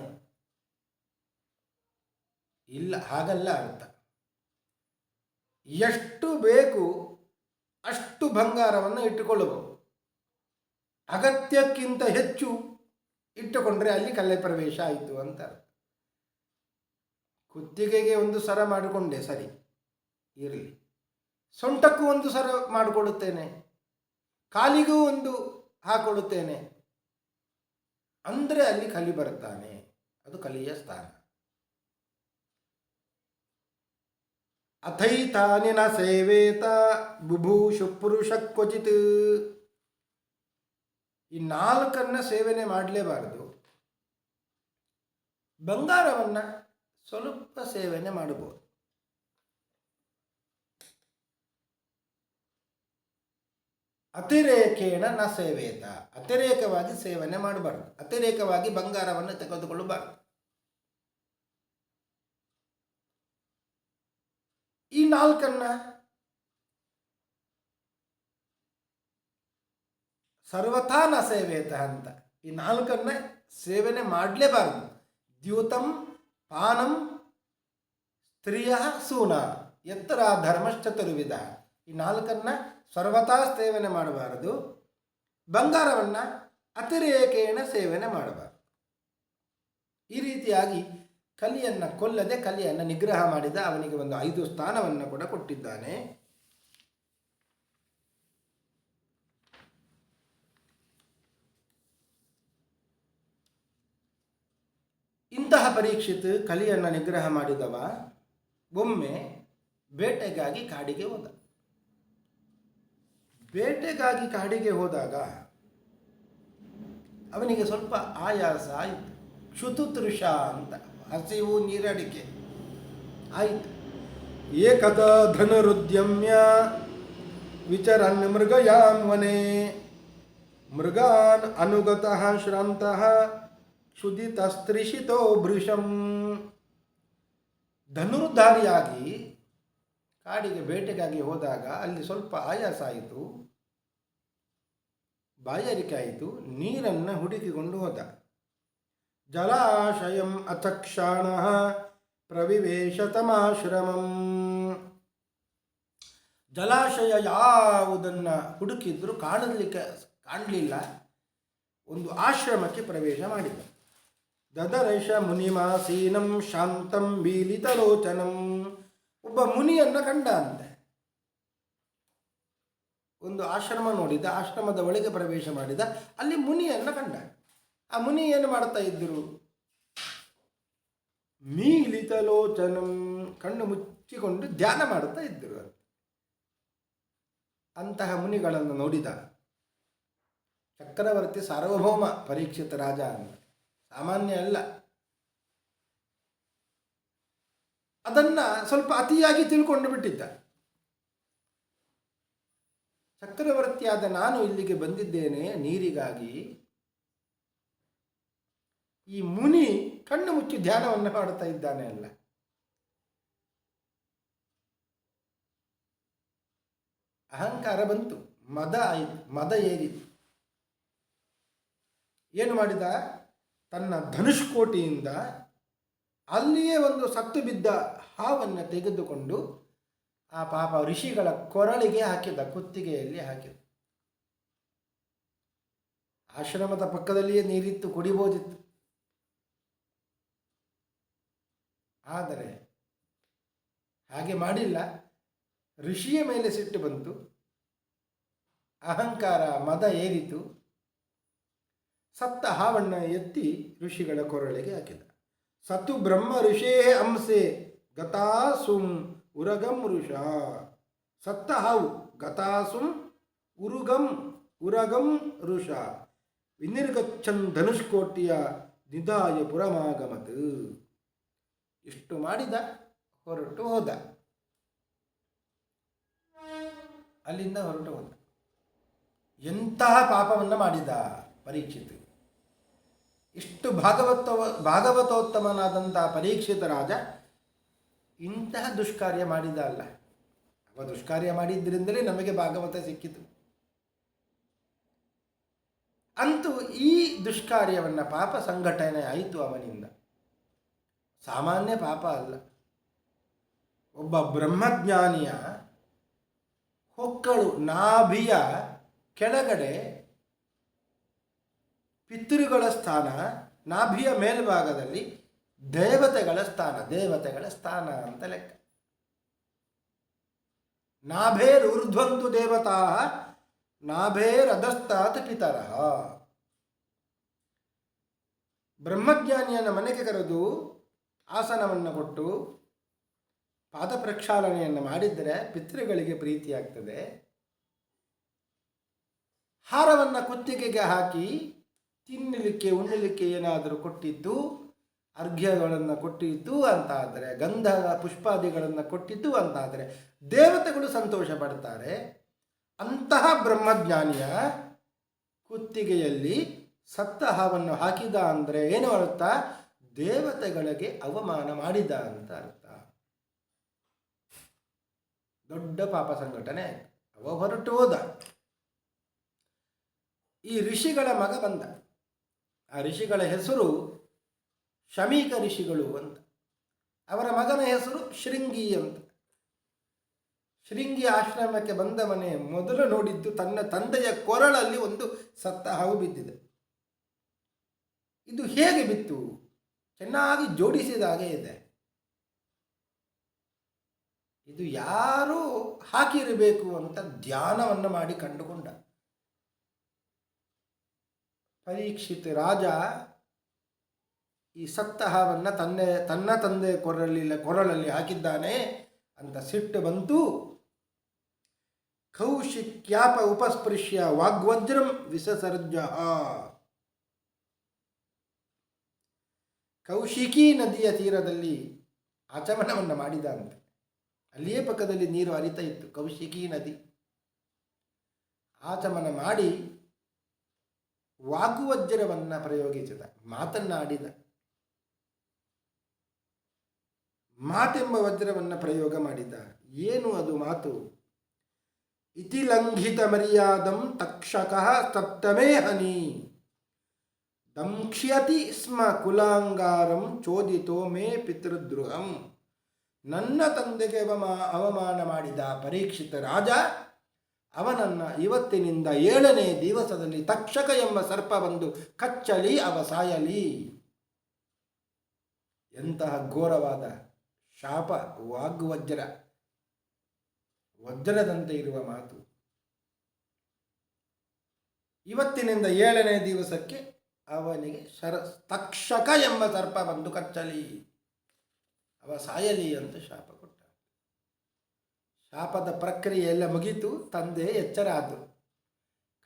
ಇಲ್ಲ, ಹಾಗಲ್ಲ ಅರ್ಥ. ಎಷ್ಟು ಬೇಕು ಅಷ್ಟು ಬಂಗಾರವನ್ನು ಇಟ್ಟುಕೊಳ್ಳಬಹುದು. ಅಗತ್ಯಕ್ಕಿಂತ ಹೆಚ್ಚು ಇಟ್ಟುಕೊಂಡ್ರೆ ಅಲ್ಲಿ ಕಲೆ ಪ್ರವೇಶ ಆಯಿತು ಅಂತ ಅರ್ಥ. ಕುತ್ತಿಗೆಗೆ ಒಂದು ಸರ ಮಾಡಿಕೊಂಡೆ, ಸರಿ ಇರಲಿ, ಸೊಂಟಕ್ಕೂ ಒಂದು ಸರ ಮಾಡಿಕೊಳ್ಳುತ್ತೇನೆ, ಕಾಲಿಗೂ ಒಂದು ಹಾಕೊಳ್ಳುತ್ತೇನೆ ಅಂದರೆ ಅಲ್ಲಿ ಕಲಿ ಬರ್ತಾನೆ, ಅದು ಕಲಿಯ ಸ್ಥಾನ. ಅಥೈತಾನಿ ನ ಸೇವೇತ ಬುಭೂಷು ಪುರುಷ ಕ್ವಚಿತ್. ಈ 4 ಸೇವನೆ ಮಾಡಲೇಬಾರದು. ಬಂಗಾರವನ್ನು ಸ್ವಲ್ಪ ಸೇವನೆ ಮಾಡಬಹುದು. ಅತಿರೇಕೇಣ ನ ಸೇವೇತ, ಅತಿರೇಕವಾಗಿ ಸೇವನೆ ಮಾಡಬಾರ್ದು, ಅತಿರೇಕವಾಗಿ ಬಂಗಾರವನ್ನು ತೆಗೆದುಕೊಳ್ಳಬಾರದು. ಈ 4 ಸರ್ವಥಾ ನ ಸೇವೇತ ಅಂತ, ಈ 4 ಸೇವನೆ ಮಾಡಲೇಬಾರದು. ದ್ಯೂತಂ ಪಾನಂ ಸ್ತ್ರೀಯ ಸೂನ ಎತ್ತರ ಧರ್ಮಶ್ಚತುರ್ವಿಧ, ಈ 4 ಸರ್ವಥಾ ಸೇವನೆ ಮಾಡಬಾರದು. ಬಂಗಾರವನ್ನು ಅತಿರೇಕೇಣ ಸೇವನೆ ಮಾಡಬಾರದು. ಈ ರೀತಿಯಾಗಿ ಕಲಿಯನ್ನು ಕೊಲ್ಲದೆ ಕಲಿಯನ್ನು ನಿಗ್ರಹ ಮಾಡಿದ ಅವನಿಗೆ ಒಂದು 5 ಸ್ಥಾನವನ್ನು ಕೂಡ ಕೊಟ್ಟಿದ್ದಾನೆ. ಇಂತಹ ಪರೀಕ್ಷಿತ್ ಕಲಿಯನ್ನು ನಿಗ್ರಹ ಮಾಡಿದವ ಒಮ್ಮೆ ಬೇಟೆಗಾಗಿ ಕಾಡಿಗೆ ಹೋದ. ಬೇಟೆಗಾಗಿ ಕಾಡಿಗೆ ಹೋದಾಗ ಅವನಿಗೆ ಸ್ವಲ್ಪ ಆಯಾಸ ಆಯಿತು, ಕ್ಷುತುತೃಷ ಅಂತ, ಹಸಿವು ನೀರಡಿಕೆ ಆಯಿತು. ಏಕದ ಧನುರುದ್ಯಮ್ಯ ವಿಚರನ್ ಮೃಗಯಾನ್ ವನೆ ಮೃಗಾನ್ ಅನುಗತಃ ಶ್ರಾಂತಃ ಕ್ಷುದಿತಸ್ತ್ರಿಷಿತೋ ಭೃಶಂ. ಧನುರ್ಧಾರಿಯಾಗಿ ಕಾಡಿಗೆ ಬೇಟೆಗಾಗಿ ಹೋದಾಗ ಅಲ್ಲಿ ಸ್ವಲ್ಪ ಆಯಾಸ ಆಯಿತು, ಬಾಯಾರಿಕೆ ಆಯಿತು, ನೀರನ್ನು ಹುಡುಕಿಕೊಂಡು ಹೋದ. ಜಲಾಶಯಂ ಅಚಕ್ಷಾಣ ಪ್ರವಿವೇಶ ತಮಾಶ್ರಮಂ. ಜಲಾಶಯ ಯಾವುದನ್ನು ಹುಡುಕಿದ್ರು ಕಾಣಲಿಲ್ಲ. ಒಂದು ಆಶ್ರಮಕ್ಕೆ ಪ್ರವೇಶ ಮಾಡಿದ. ದದರ್ಶ ಮುನಿಮಾಸೀನಂ ಶಾಂತಂ ಬೀಲಿತಲೋಚನಂ. ಒಬ್ಬ ಮುನಿಯನ್ನು ಕಂಡ ಅಂತೆ. ಒಂದು ಆಶ್ರಮ ನೋಡಿದ, ಆಶ್ರಮದ ಒಳಗೆ ಪ್ರವೇಶ ಮಾಡಿದ, ಅಲ್ಲಿ ಮುನಿಯನ್ನು ಕಂಡ. ಆ ಮುನಿ ಏನು ಮಾಡ್ತಾ ಇದ್ದರು? ಮೀಲಿತಲೋಚನಂ, ಕಣ್ಣು ಮುಚ್ಚಿಕೊಂಡು ಧ್ಯಾನ ಮಾಡುತ್ತಾ ಇದ್ದರು. ಅಂತಹ ಮುನಿಗಳನ್ನು ನೋಡಿದ ಚಕ್ರವರ್ತಿ ಸಾರ್ವಭೌಮ ಪರೀಕ್ಷಿತ ರಾಜ ಅಂತ, ಸಾಮಾನ್ಯ ಅಲ್ಲ. ಅದನ್ನು ಸ್ವಲ್ಪ ಅತಿಯಾಗಿ ತಿಳ್ಕೊಂಡು ಬಿಟ್ಟಿದ್ದ. ಚಕ್ರವರ್ತಿಯಾದ ನಾನು ಇಲ್ಲಿಗೆ ಬಂದಿದ್ದೇನೆ ನೀರಿಗಾಗಿ, ಈ ಮುನಿ ಕಣ್ಣು ಮುಚ್ಚಿ ಧ್ಯಾನವನ್ನು ಮಾಡುತ್ತಾ ಇದ್ದಾನೆ ಅಲ್ಲ. ಅಹಂಕಾರ ಬಂತು, ಮದ ಏರಿತು. ಏನು ಮಾಡಿದ? ತನ್ನ ಧನುಷ್ಕೋಟಿಯಿಂದ ಅಲ್ಲಿಯೇ ಒಂದು ಸತ್ತು ಬಿದ್ದ ಹಾವನ್ನು ತೆಗೆದುಕೊಂಡು ಆ ಪಾಪ ಋಷಿಗಳ ಕೊರಳಿಗೆ ಹಾಕಿದ, ಕುತ್ತಿಗೆಯಲ್ಲಿ ಹಾಕಿದ. ಆಶ್ರಮದ ಪಕ್ಕದಲ್ಲಿಯೇ ನೀರಿತ್ತು, ಕುಡಿಬೋದಿತ್ತು. ಆದರೆ ಹಾಗೆ ಮಾಡಿಲ್ಲ. ಋಷಿಯ ಮೇಲೆ ಸಿಟ್ಟು ಬಂತು, ಅಹಂಕಾರ ಮದ ಏರಿತು. ಸತ್ತ ಹಾವನ್ನು ಎತ್ತಿ ಋಷಿಗಳ ಕೊರಳಿಗೆ ಹಾಕಿದ. ಸತು ಬ್ರಹ್ಮ ಋಷೇ ಅಂಸೆ ಗತಾಸುಂ ಉರಗಂ ಋಷ. ಸತ್ತ ಹಾವು ಗತಾಸುಂ ಉರಗಂ ಋಷ ವಿನಿರ್ಗಚ್ಚನ್ ಧನುಷ್ಕೋಟಿಯ ನಿಧಾಯ ಪುರಮಾಗಮತ್. ಇಷ್ಟು ಮಾಡಿದ, ಹೊರಟು ಹೋದ. ಅಲ್ಲಿಂದ ಹೊರಟು ಹೋದ. ಎಂತಹ ಪಾಪವನ್ನು ಮಾಡಿದ ಪರೀಕ್ಷಿತ. ಇಷ್ಟು ಭಾಗವತೋತ್ತಮನಾದಂತಹ ಪರೀಕ್ಷಿತ ರಾಜ ಇಂತಹ ದುಷ್ಕಾರ್ಯ ಮಾಡಿದ ಅಲ್ಲ. ಅವ ದುಷ್ಕಾರ್ಯ ಮಾಡಿದ್ದರಿಂದಲೇ ನಮಗೆ ಭಾಗವತ ಸಿಕ್ಕಿತು. ಅಂತೂ ಈ ದುಷ್ಕಾರ್ಯವನ್ನು, ಪಾಪ ಸಂಘಟನೆ ಆಯಿತು ಅವನಿಂದ. ಸಾಮಾನ್ಯ ಪಾಪ ಅಲ್ಲ. ಒಬ್ಬ ಬ್ರಹ್ಮಜ್ಞಾನಿಯ ಹೊಕ್ಕಳು ನಾಭಿಯ ಕೆಳಗಡೆ ಪಿತೃಗಳ ಸ್ಥಾನ, ನಾಭಿಯ ಮೇಲ್ಭಾಗದಲ್ಲಿ ದೇವತೆಗಳ ಸ್ಥಾನ ಅಂತ ಲೆಕ್ಕ. ನಾಭೇರೂರ್ಧ್ವಂತು ದೇವತಾ ನಾಭೇರಧಸ್ತಾತ್ ಪಿತರಃ. ಬ್ರಹ್ಮಜ್ಞಾನಿಯನ್ನು ಮನೆಗೆ ಕರೆದು ಆಸನವನ್ನು ಕೊಟ್ಟು ಪಾದ ಪ್ರಕ್ಷಾಳನೆಯನ್ನು ಮಾಡಿದರೆ ಪಿತೃಗಳಿಗೆ ಪ್ರೀತಿಯಾಗ್ತದೆ. ಹಾರವನ್ನು ಕುತ್ತಿಗೆಗೆ ಹಾಕಿ ತಿನ್ನಲಿಕ್ಕೆ ಉಣ್ಣಲಿಕ್ಕೆ ಏನಾದರೂ ಕೊಟ್ಟಿದ್ದು, ಅರ್ಘ್ಯಗಳನ್ನು ಕೊಟ್ಟಿದ್ದು ಅಂತಾದರೆ, ಗಂಧ ಪುಷ್ಪಾದಿಗಳನ್ನು ಕೊಟ್ಟಿದ್ದು ಅಂತಾದರೆ ದೇವತೆಗಳು ಸಂತೋಷ ಪಡ್ತಾರೆ. ಅಂತಹ ಬ್ರಹ್ಮಜ್ಞಾನಿಯ ಕುತ್ತಿಗೆಯಲ್ಲಿ ಸತ್ತ ಹಾವನ್ನು ಹಾಕಿದ ಅಂದರೆ ಏನು ಅರ್ಥ? ದೇವತೆಗಳಿಗೆ ಅವಮಾನ ಮಾಡಿದ ಅಂತ ಅರ್ಥ. ದೊಡ್ಡ ಪಾಪ ಸಂಘಟನೆ. ಅವ ಹೊರಟು ಹೋದ. ಈ ಋಷಿಗಳ ಮಗ ಬಂದ. ಆ ಋಷಿಗಳ ಹೆಸರು ಶಮೀಕ ಋಷಿಗಳು ಅಂತ. ಅವರ ಮಗನ ಹೆಸರು ಶೃಂಗಿ ಅಂತ. ಶೃಂಗಿ ಆಶ್ರಮಕ್ಕೆ ಬಂದವನೇ ಮೊದಲು ನೋಡಿದ್ದು ತನ್ನ ತಂದೆಯ ಕೊರಳಲ್ಲಿ ಒಂದು ಸತ್ತ ಹಾವು ಬಿದ್ದಿದೆ. ಇದು ಹೇಗೆ ಬಿತ್ತು? ಚೆನ್ನಾಗಿ ಜೋಡಿಸಿದ ಹಾಗೆ ಇದೆ. ಇದು ಯಾರೂ ಹಾಕಿರಬೇಕು ಅಂತ ಧ್ಯಾನವನ್ನು ಮಾಡಿ ಕಂಡುಕೊಂಡ. ಪರೀಕ್ಷಿತ ರಾಜ ಈ ಸತ್ತ ಹಾವನ್ನು ತನ್ನ ತಂದೆ ಕೊರಳಲ್ಲಿ ಹಾಕಿದ್ದಾನೆ ಅಂತ ಸಿಟ್ಟು ಬಂತು. ಕೌಶಿಕ್ಯಾಪ ಉಪಸ್ಪೃಶ್ಯ ವಾಗ್ವಜ್ರಂ ವಿಸಸರ್ಜ. ಕೌಶಿಕಿ ನದಿಯ ತೀರದಲ್ಲಿ ಆಚಮನವನ್ನು ಮಾಡಿದ ಅಂತ. ಅಲ್ಲಿಯೇ ಪಕ್ಕದಲ್ಲಿ ನೀರು ಹರಿತಾ ಇತ್ತು, ಕೌಶಿಕಿ ನದಿ. ಆಚಮನ ಮಾಡಿ ವಾಗ್ವಜ್ರವನ್ನು ಪ್ರಯೋಗಿಸಿದ, ಮಾತನ್ನಾಡಿದ. ಮಾತೆಂಬ ವಜ್ರವನ್ನು ಪ್ರಯೋಗ ಮಾಡಿದ. ಏನು ಅದು ಮಾತು? ಇತಿ ಲಂಘಿತ ಮರ್ಯಾದಂ ತಕ್ಷಕಃ ಸಪ್ತಮೇ ಹನಿ ದಂಕ್ಷ್ಯತಿ ಸ್ಮ ಕುಲಾಂಗಾರಂ ಚೋದಿತೋ ಮೇ ಪಿತೃದ್ರುಹಂ. ನನ್ನ ತಂದೆಗೆ ಅವಮಾನ ಮಾಡಿದ ಪರೀಕ್ಷಿತ ರಾಜ ಅವನನ್ನು ಇವತ್ತಿನಿಂದ 7ನೇ ದಿವಸದಲ್ಲಿ ತಕ್ಷಕ ಎಂಬ ಸರ್ಪ ಬಂದು ಕಚ್ಚಲಿ, ಅವ ಸಾಯಲಿ. ಎಂತಹ ಘೋರವಾದ ಶಾಪ! ವಾಗ್ವಜ್ರ, ವಜ್ರದಂತೆ ಇರುವ ಮಾತು. ಇವತ್ತಿನಿಂದ 7ನೇ ದಿವಸಕ್ಕೆ ಅವನಿಗೆ ತಕ್ಷಕ ಎಂಬ ಸರ್ಪ ಬಂದು ಕಚ್ಚಲಿ, ಅವ ಸಾಯಲಿ ಅಂತ ಶಾಪ ಕೊಟ್ಟ. ಶಾಪದ ಪ್ರಕ್ರಿಯೆ ಎಲ್ಲ ಮುಗಿತು. ತಂದೆ ಎಚ್ಚರ ಆದರು.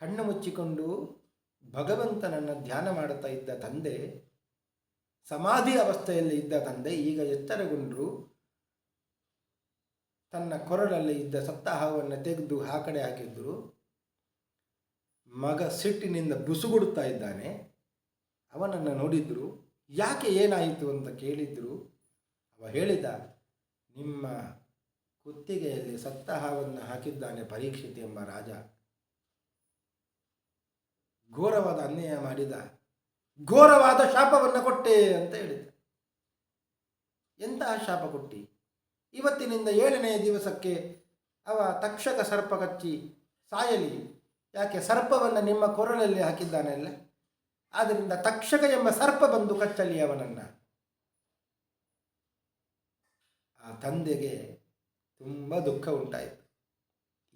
ಕಣ್ಣು ಮುಚ್ಚಿಕೊಂಡು ಭಗವಂತನನ್ನು ಧ್ಯಾನ ಮಾಡುತ್ತಾ ಇದ್ದ ತಂದೆ, ಸಮಾಧಿ ಅವಸ್ಥೆಯಲ್ಲಿ ಇದ್ದ ತಂದೆ ಈಗ ಎಚ್ಚರಗೊಂಡರು. ತನ್ನ ಕೊರಳಲ್ಲಿ ಇದ್ದ ಸತ್ತ ಹಾವನ್ನು ತೆಗೆದು ಆ ಕಡೆ ಹಾಕಿದ್ರು. ಮಗ ಸಿಟ್ಟಿನಿಂದ ಬುಸುಗುಡುತ್ತಾ ಇದ್ದಾನೆ. ಅವನನ್ನು ನೋಡಿದ್ರು. ಯಾಕೆ, ಏನಾಯಿತು ಅಂತ ಕೇಳಿದ್ರು. ಅವ ಹೇಳಿದ, ನಿಮ್ಮ ಕುತ್ತಿಗೆಯಲ್ಲಿ ಸತ್ತ ಹಾವನ್ನು ಹಾಕಿದ್ದಾನೆ ಪರೀಕ್ಷಿತ ಎಂಬ ರಾಜ. ಘೋರವಾದ ಅನ್ಯಾಯ ಮಾಡಿದ, ಘೋರವಾದ ಶಾಪವನ್ನು ಕೊಟ್ಟೆ ಅಂತ ಹೇಳಿದ. ಎಂತಹ ಶಾಪ ಕೊಟ್ಟಿ? ಇವತ್ತಿನಿಂದ 7ನೇ ದಿವಸಕ್ಕೆ ಅವ ತಕ್ಷಕ ಸರ್ಪ ಕಚ್ಚಿ ಸಾಯಲಿ. ಯಾಕೆ? ಸರ್ಪವನ್ನು ನಿಮ್ಮ ಕೊರಳಲ್ಲಿ ಹಾಕಿದ್ದಾನಲ್ಲ, ಆದ್ದರಿಂದ ತಕ್ಷಕ ಎಂಬ ಸರ್ಪ ಬಂದು ಕಚ್ಚಲಿ ಅವನನ್ನು. ಆ ತಂದೆಗೆ ತುಂಬ ದುಃಖ ಉಂಟಾಯಿತು.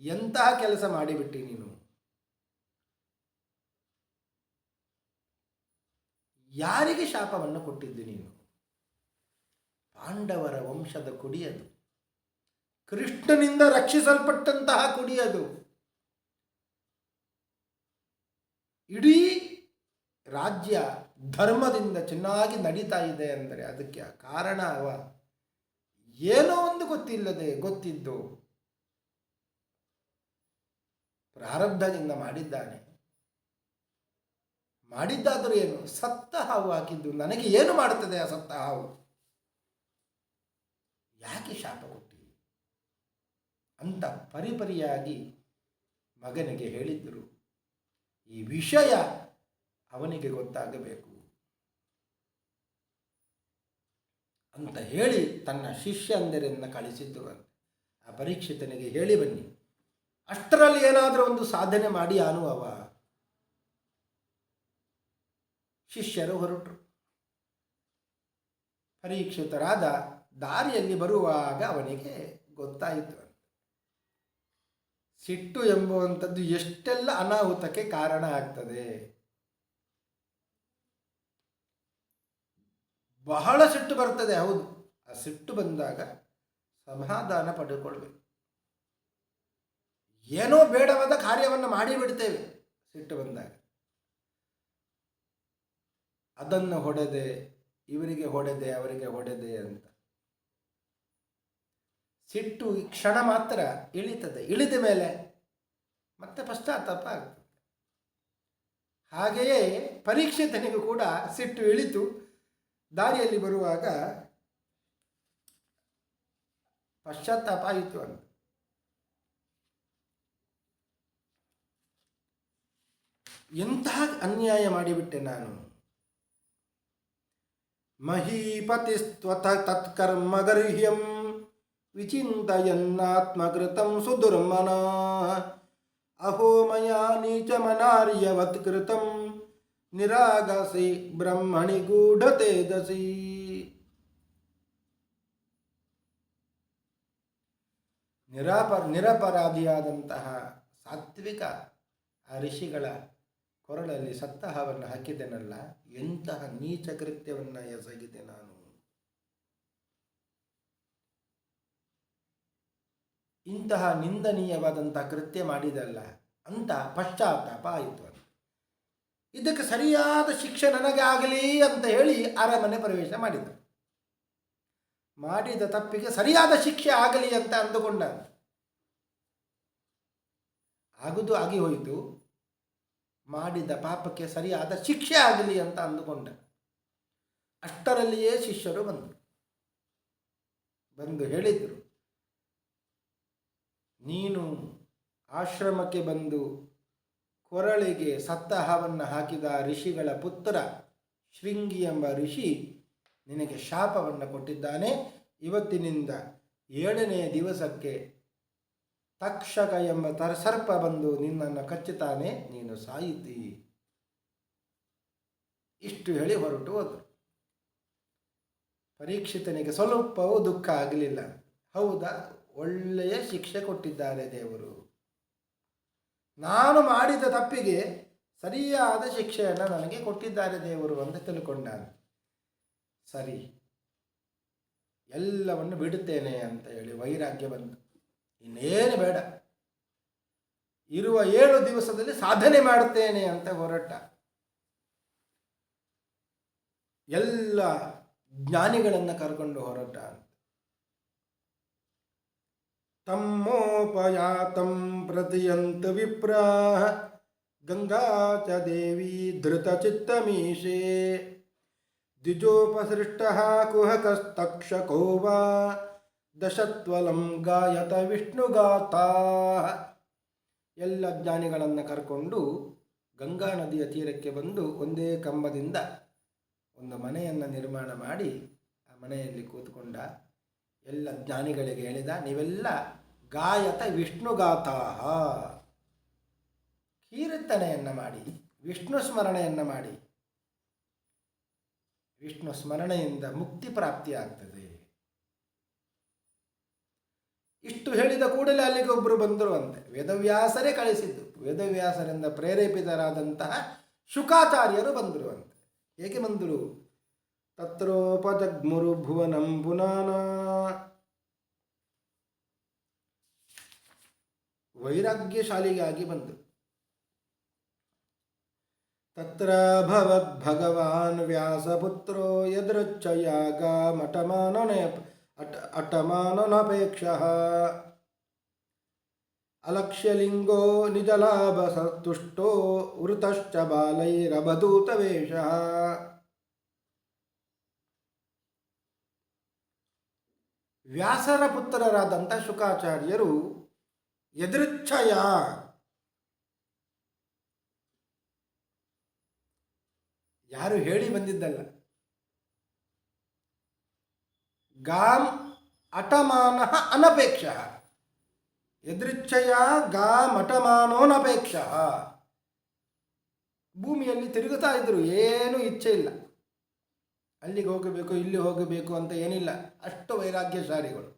ಎಂತಹ ಕೆಲಸ ಮಾಡಿಬಿಟ್ಟಿ ನೀನು? ಯಾರಿಗೆ ಶಾಪವನ್ನು ಕೊಟ್ಟಿದ್ದು ನೀನು? ಪಾಂಡವರ ವಂಶದ ಕುಡಿಯದು, ಕೃಷ್ಣನಿಂದ ರಕ್ಷಿಸಲ್ಪಟ್ಟಂತಹ ಕುಡಿಯದು. ಇಡೀ ರಾಜ್ಯ ಧರ್ಮದಿಂದ ಚೆನ್ನಾಗಿ ನಡೀತಾ ಇದೆ ಅಂದರೆ ಅದಕ್ಕೆ ಕಾರಣ ಅವ. ಏನೋ ಒಂದು ಗೊತ್ತಿದ್ದು ಪ್ರಾರಬ್ಧದಿಂದ ಮಾಡಿದ್ದಾನೆ. ಮಾಡಿದ್ದಾದರೂ ಏನು? ಸತ್ತ ಹಾವು ಹಾಕಿದ್ದು ನನಗೆ ಏನು ಮಾಡುತ್ತದೆ ಆ ಸತ್ತ ಹಾವು? ಯಾಕೆ ಶಾಪ ಕೊಟ್ಟಿ ಅಂತ ಪರಿಪರಿಯಾಗಿ ಮಗನಿಗೆ ಹೇಳಿದ್ದರು. ಈ ವಿಷಯ ಅವನಿಗೆ ಗೊತ್ತಾಗಬೇಕು ಅಂತ ಹೇಳಿ ತನ್ನ ಶಿಷ್ಯಂದರನ್ನು ಕಳಿಸಿದ್ದರು. ಆ ಪರೀಕ್ಷಿತನಿಗೆ ಹೇಳಿ ಬನ್ನಿ, ಅಷ್ಟರಲ್ಲಿ ಏನಾದರೂ ಒಂದು ಸಾಧನೆ ಮಾಡಿ ಅವ. ಶಿಷ್ಯರು ಹೊರಟರು. ಪರೀಕ್ಷಿತರಾದ ದಾರಿಯಲ್ಲಿ ಬರುವಾಗ ಅವನಿಗೆ ಗೊತ್ತಾಯಿತು, ಸಿಟ್ಟು ಎಂಬುವಂಥದ್ದು ಎಷ್ಟೆಲ್ಲ ಅನಾಹುತಕ್ಕೆ ಕಾರಣ ಆಗ್ತದೆ. ಬಹಳ ಸಿಟ್ಟು ಬರ್ತದೆ, ಹೌದು. ಆ ಸಿಟ್ಟು ಬಂದಾಗ ಸಮಾಧಾನ ಪಡೆದುಕೊಳ್ಬೇಕು. ಏನೋ ಬೇಡವಾದ ಕಾರ್ಯವನ್ನು ಮಾಡಿಬಿಡ್ತೇವೆ ಸಿಟ್ಟು ಬಂದಾಗ. ಅದನ್ನು ಹೊಡೆದೆ, ಇವರಿಗೆ ಹೊಡೆದೆ, ಅವರಿಗೆ ಹೊಡೆದೆ ಅಂತ. ಸಿಟ್ಟು ಕ್ಷಣ ಮಾತ್ರ ಇಳಿತದೆ, ಇಳಿದ ಮೇಲೆ ಮತ್ತೆ ಪಶ್ಚಾತ್ತಾಪ ಆಗ್ತದೆ. ಹಾಗೆಯೇ ಪರೀಕ್ಷಿತನಿಗೂ ಕೂಡ ಸಿಟ್ಟು ಇಳಿತು. ದಾರಿಯಲ್ಲಿ ಬರುವಾಗ ಪಶ್ಚಾತ್ತಾಪ ಆಯಿತು ಅಂತ. ಎಂತಹ ಅನ್ಯಾಯ ಮಾಡಿಬಿಟ್ಟೆ ನಾನು. ಮಹೀಪತಿಸ್ತ್ವಥ ತತ್ಕರ್ಮಗರ್ಹ್ಯಂ ವಿಚಿಂತಯನ್ನಾತ್ಮಕೃತಂ ಸುದುರ್ಮನ ಅಹೋ ಮಯಾ ನೀಚಮನಾರ್ಯವತ್ ಕೃತಂ ನಿರಾಗಸಿ ಬ್ರಹ್ಮಣಿ ಗೂಢತೇಜಸಿ. ನಿರಪರಾಧಿಯಾದಂತಹ ಸಾತ್ವಿಕ ಆ ಋಷಿಗಳ ಕೊರಳಲ್ಲಿ ಸತ್ತ ಹಾವನ್ನು ಹಾಕಿದೆನಲ್ಲ, ಎಂತಹ ನೀಚ ಕೃತ್ಯವನ್ನು ಎಸಗಿದೆ ನಾನು. ಇಂತಹ ನಿಂದನೀಯವಾದಂತಹ ಕೃತ್ಯ ಮಾಡಿದಲ್ಲ ಅಂತ ಪಶ್ಚಾತ್ತಾಪ ಆಯಿತು. ಇದಕ್ಕೆ ಸರಿಯಾದ ಶಿಕ್ಷೆ ನನಗೆ ಆಗಲಿ ಅಂತ ಹೇಳಿ ಅರಮನೆ ಪ್ರವೇಶ ಮಾಡಿದರು. ಮಾಡಿದ ತಪ್ಪಿಗೆ ಸರಿಯಾದ ಶಿಕ್ಷೆ ಆಗಲಿ ಅಂತ ಅಂದುಕೊಂಡ. ಆಗುದು ಆಗಿ ಹೋಯಿತು. ಮಾಡಿದ ಪಾಪಕ್ಕೆ ಸರಿಯಾದ ಶಿಕ್ಷೆ ಆಗಲಿ ಅಂತ ಅಂದುಕೊಂಡ. ಅಷ್ಟರಲ್ಲಿಯೇ ಶಿಷ್ಯರು ಬಂದರು. ಬಂದು ಹೇಳಿದರು, ನೀನು ಆಶ್ರಮಕ್ಕೆ ಬಂದು ಕೊರಳಿಗೆ ಸತ್ತಹವನ್ನು ಹಾಕಿದ ಋಷಿಗಳ ಪುತ್ರ ಶೃಂಗಿ ಎಂಬ ಋಷಿ ನಿನಗೆ ಶಾಪವನ್ನು ಕೊಟ್ಟಿದ್ದಾನೆ. ಇವತ್ತಿನಿಂದ 7ನೇ ದಿವಸಕ್ಕೆ ತಕ್ಷಕ ಎಂಬ ಸರ್ಪ ಬಂದು ನಿನ್ನನ್ನು ಕಚ್ಚುತ್ತಾನೆ, ನೀನು ಸಾಯಿತಿ. ಇಷ್ಟು ಹೇಳಿ ಹೊರಟು ಹೋದರು. ಪರೀಕ್ಷಿತನಿಗೆ ಸ್ವಲ್ಪವೂ ದುಃಖ ಆಗಲಿಲ್ಲ. ಹೌದಾ, ಒಳ್ಳೆಯ ಶಿಕ್ಷೆ ಕೊಟ್ಟಿದ್ದಾರೆ ದೇವರು. ನಾನು ಮಾಡಿದ ತಪ್ಪಿಗೆ ಸರಿಯಾದ ಶಿಕ್ಷೆಯನ್ನು ನನಗೆ ಕೊಟ್ಟಿದ್ದಾರೆ ದೇವರು ಅಂತ ತಿಳ್ಕೊಂಡಾನೆ. ಸರಿ, ಎಲ್ಲವನ್ನು ಬಿಡುತ್ತೇನೆ ಅಂತ ಹೇಳಿ ವೈರಾಗ್ಯ ಬಂತು. ಇನ್ನೇನು ಬೇಡ, ಇರುವ 7 ದಿವಸದಲ್ಲಿ ಸಾಧನೆ ಮಾಡುತ್ತೇನೆ ಅಂತ ಹೊರಟ. ಎಲ್ಲ ಜ್ಞಾನಿಗಳನ್ನು ಕರ್ಕೊಂಡು ಹೊರಟ. ತಮ್ಮೋಪಯಾತಂ ಪ್ರತಿಯಂತ ವಿಪ್ರಾಹ ಗಂಗಾ ಚ ದೇವಿ ಧೃತಚಿತ್ತಮೀಶೇ ದ್ವಿಜೋಪಸೃಷ್ಟ ಕುಹಕಸ್ತಕ್ಷಕೋ ವಾ ದಶತ್ವಲಂ ಗಾಯತ ವಿಷ್ಣುಗಾತಾ. ಎಲ್ಲ ಜ್ಞಾನಿಗಳನ್ನು ಕರ್ಕೊಂಡು ಗಂಗಾ ನದಿಯ ತೀರಕ್ಕೆ ಬಂದು ಒಂದೇ ಕಂಬದಿಂದ ಒಂದು ಮನೆಯನ್ನು ನಿರ್ಮಾಣ ಮಾಡಿ ಆ ಮನೆಯಲ್ಲಿ ಕೂತ್ಕೊಂಡ. ಎಲ್ಲ ಜ್ಞಾನಿಗಳಿಗೆ ಹೇಳಿದ, ನೀವೆಲ್ಲ ಗಾಯತ ವಿಷ್ಣುಗಾತಾ, ಕೀರ್ತನೆಯನ್ನು ಮಾಡಿ, ವಿಷ್ಣು ಸ್ಮರಣೆಯನ್ನು ಮಾಡಿ. ವಿಷ್ಣು ಸ್ಮರಣೆಯಿಂದ ಮುಕ್ತಿ ಪ್ರಾಪ್ತಿಯಾಗ್ತದೆ. ಇಷ್ಟು ಹೇಳಿದ ಕೂಡಲೇ ಅಲ್ಲಿಗೆ ಒಬ್ಬರು ಬಂದರು ಅಂತೆ. ವೇದವ್ಯಾಸರೇ ಕಳಿಸಿದ್ದು. ವೇದವ್ಯಾಸರಿಂದ ಪ್ರೇರೇಪಿತರಾದಂತಹ ಶುಕಾಚಾರ್ಯರು ಬಂದರು ಅಂತೆ. ಹೇಗೆ ಬಂದರು? ತತ್ರೋಪಜಗ್ಮುರು ಭುವನಂ ಪುನಾನ. ವೈರಾಗ್ಯಶಾಲಿಗಾಗಿ ಬಂದರು. ತತ್ರ ಭವದ್ ಭಗವಾನ್ ವ್ಯಾಸಪುತ್ರೋ ಯದೃಚ್ಛಯಾಗ ಅಟಮಾನನಪೇಕ್ಷಃ ಅಲಕ್ಷ್ಯಲಿಂಗೋ ನಿಜಲಾಭ ತುಷ್ಟೋ ವೃತಶ್ಚ ಬಾಲೈರವಧೂತವೇಷಃ. ವ್ಯಾಸರ ಪುತ್ರರಾದಂಥ ಶುಕಾಚಾರ್ಯರು ಯದೃಚ್ಛಯ, ಯಾರು ಹೇಳಿ ಬಂದಿದ್ದಲ್ಲ, ಗಾಂ ಅಟಮಾನ ಅನಪೇಕ್ಷ. ಯದೃಚ್ಛಯ ಗಾಂ ಅಟಮಾನೋನಪೇಕ್ಷ. ಭೂಮಿಯಲ್ಲಿ ತಿರುಗುತ್ತಾ ಇದ್ರು, ಏನೂ ಇಚ್ಛೆ ಇಲ್ಲ, ಅಲ್ಲಿಗೆ ಹೋಗಬೇಕು ಇಲ್ಲಿ ಹೋಗಬೇಕು ಅಂತ ಏನಿಲ್ಲ. ಅಷ್ಟು ವೈರಾಗ್ಯಶಾಲಿಗಳು.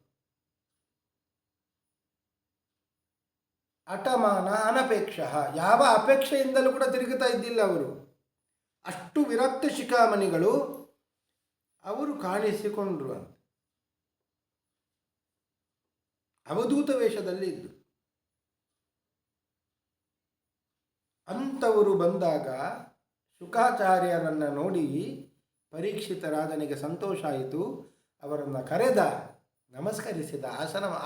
ಅಟಮಾನ ಅನಪೇಕ್ಷ, ಯಾವ ಅಪೇಕ್ಷೆಯಿಂದಲೂ ಕೂಡ ತಿರುಗುತ್ತಾ ಇದ್ದಿಲ್ಲ ಅವರು. ಅಷ್ಟು ವಿರಕ್ತ ಶಿಖಾಮಣಿಗಳು ಅವರು ಕಾಣಿಸಿಕೊಂಡ್ರು ಅಂತ. ಅವಧೂತ ವೇಷದಲ್ಲಿ ಇದ್ದು ಅಂಥವರು ಬಂದಾಗ ಶುಕಾಚಾರ್ಯರನ್ನು ನೋಡಿ ಪರೀಕ್ಷಿತರಾಜನಿಗೆ ಸಂತೋಷ ಆಯಿತು. ಅವರನ್ನು ಕರೆದ, ನಮಸ್ಕರಿಸಿದ,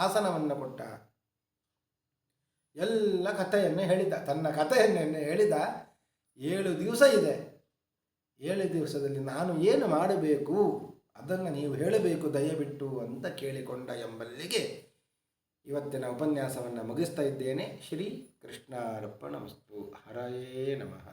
ಆಸನವನ್ನು ಕೊಟ್ಟ. ಎಲ್ಲ ಕಥೆಯನ್ನು ಹೇಳಿದ, ತನ್ನ ಕಥೆಯನ್ನೇ ಹೇಳಿದ. 7 ದಿವಸ ಇದೆ, 7 ದಿವಸದಲ್ಲಿ ನಾನು ಏನು ಮಾಡಬೇಕು ಅದನ್ನು ನೀವು ಹೇಳಬೇಕು ದಯವಿಟ್ಟು ಅಂತ ಕೇಳಿಕೊಂಡ ಎಂಬಲ್ಲಿಗೆ ಇವತ್ತಿನ ಉಪನ್ಯಾಸವನ್ನು ಮುಗಿಸ್ತಾ ಇದ್ದೇನೆ. ಶ್ರೀ ಕೃಷ್ಣಾರ್ಪಣಮಸ್ತು. ಹರಯೇ ನಮಃ.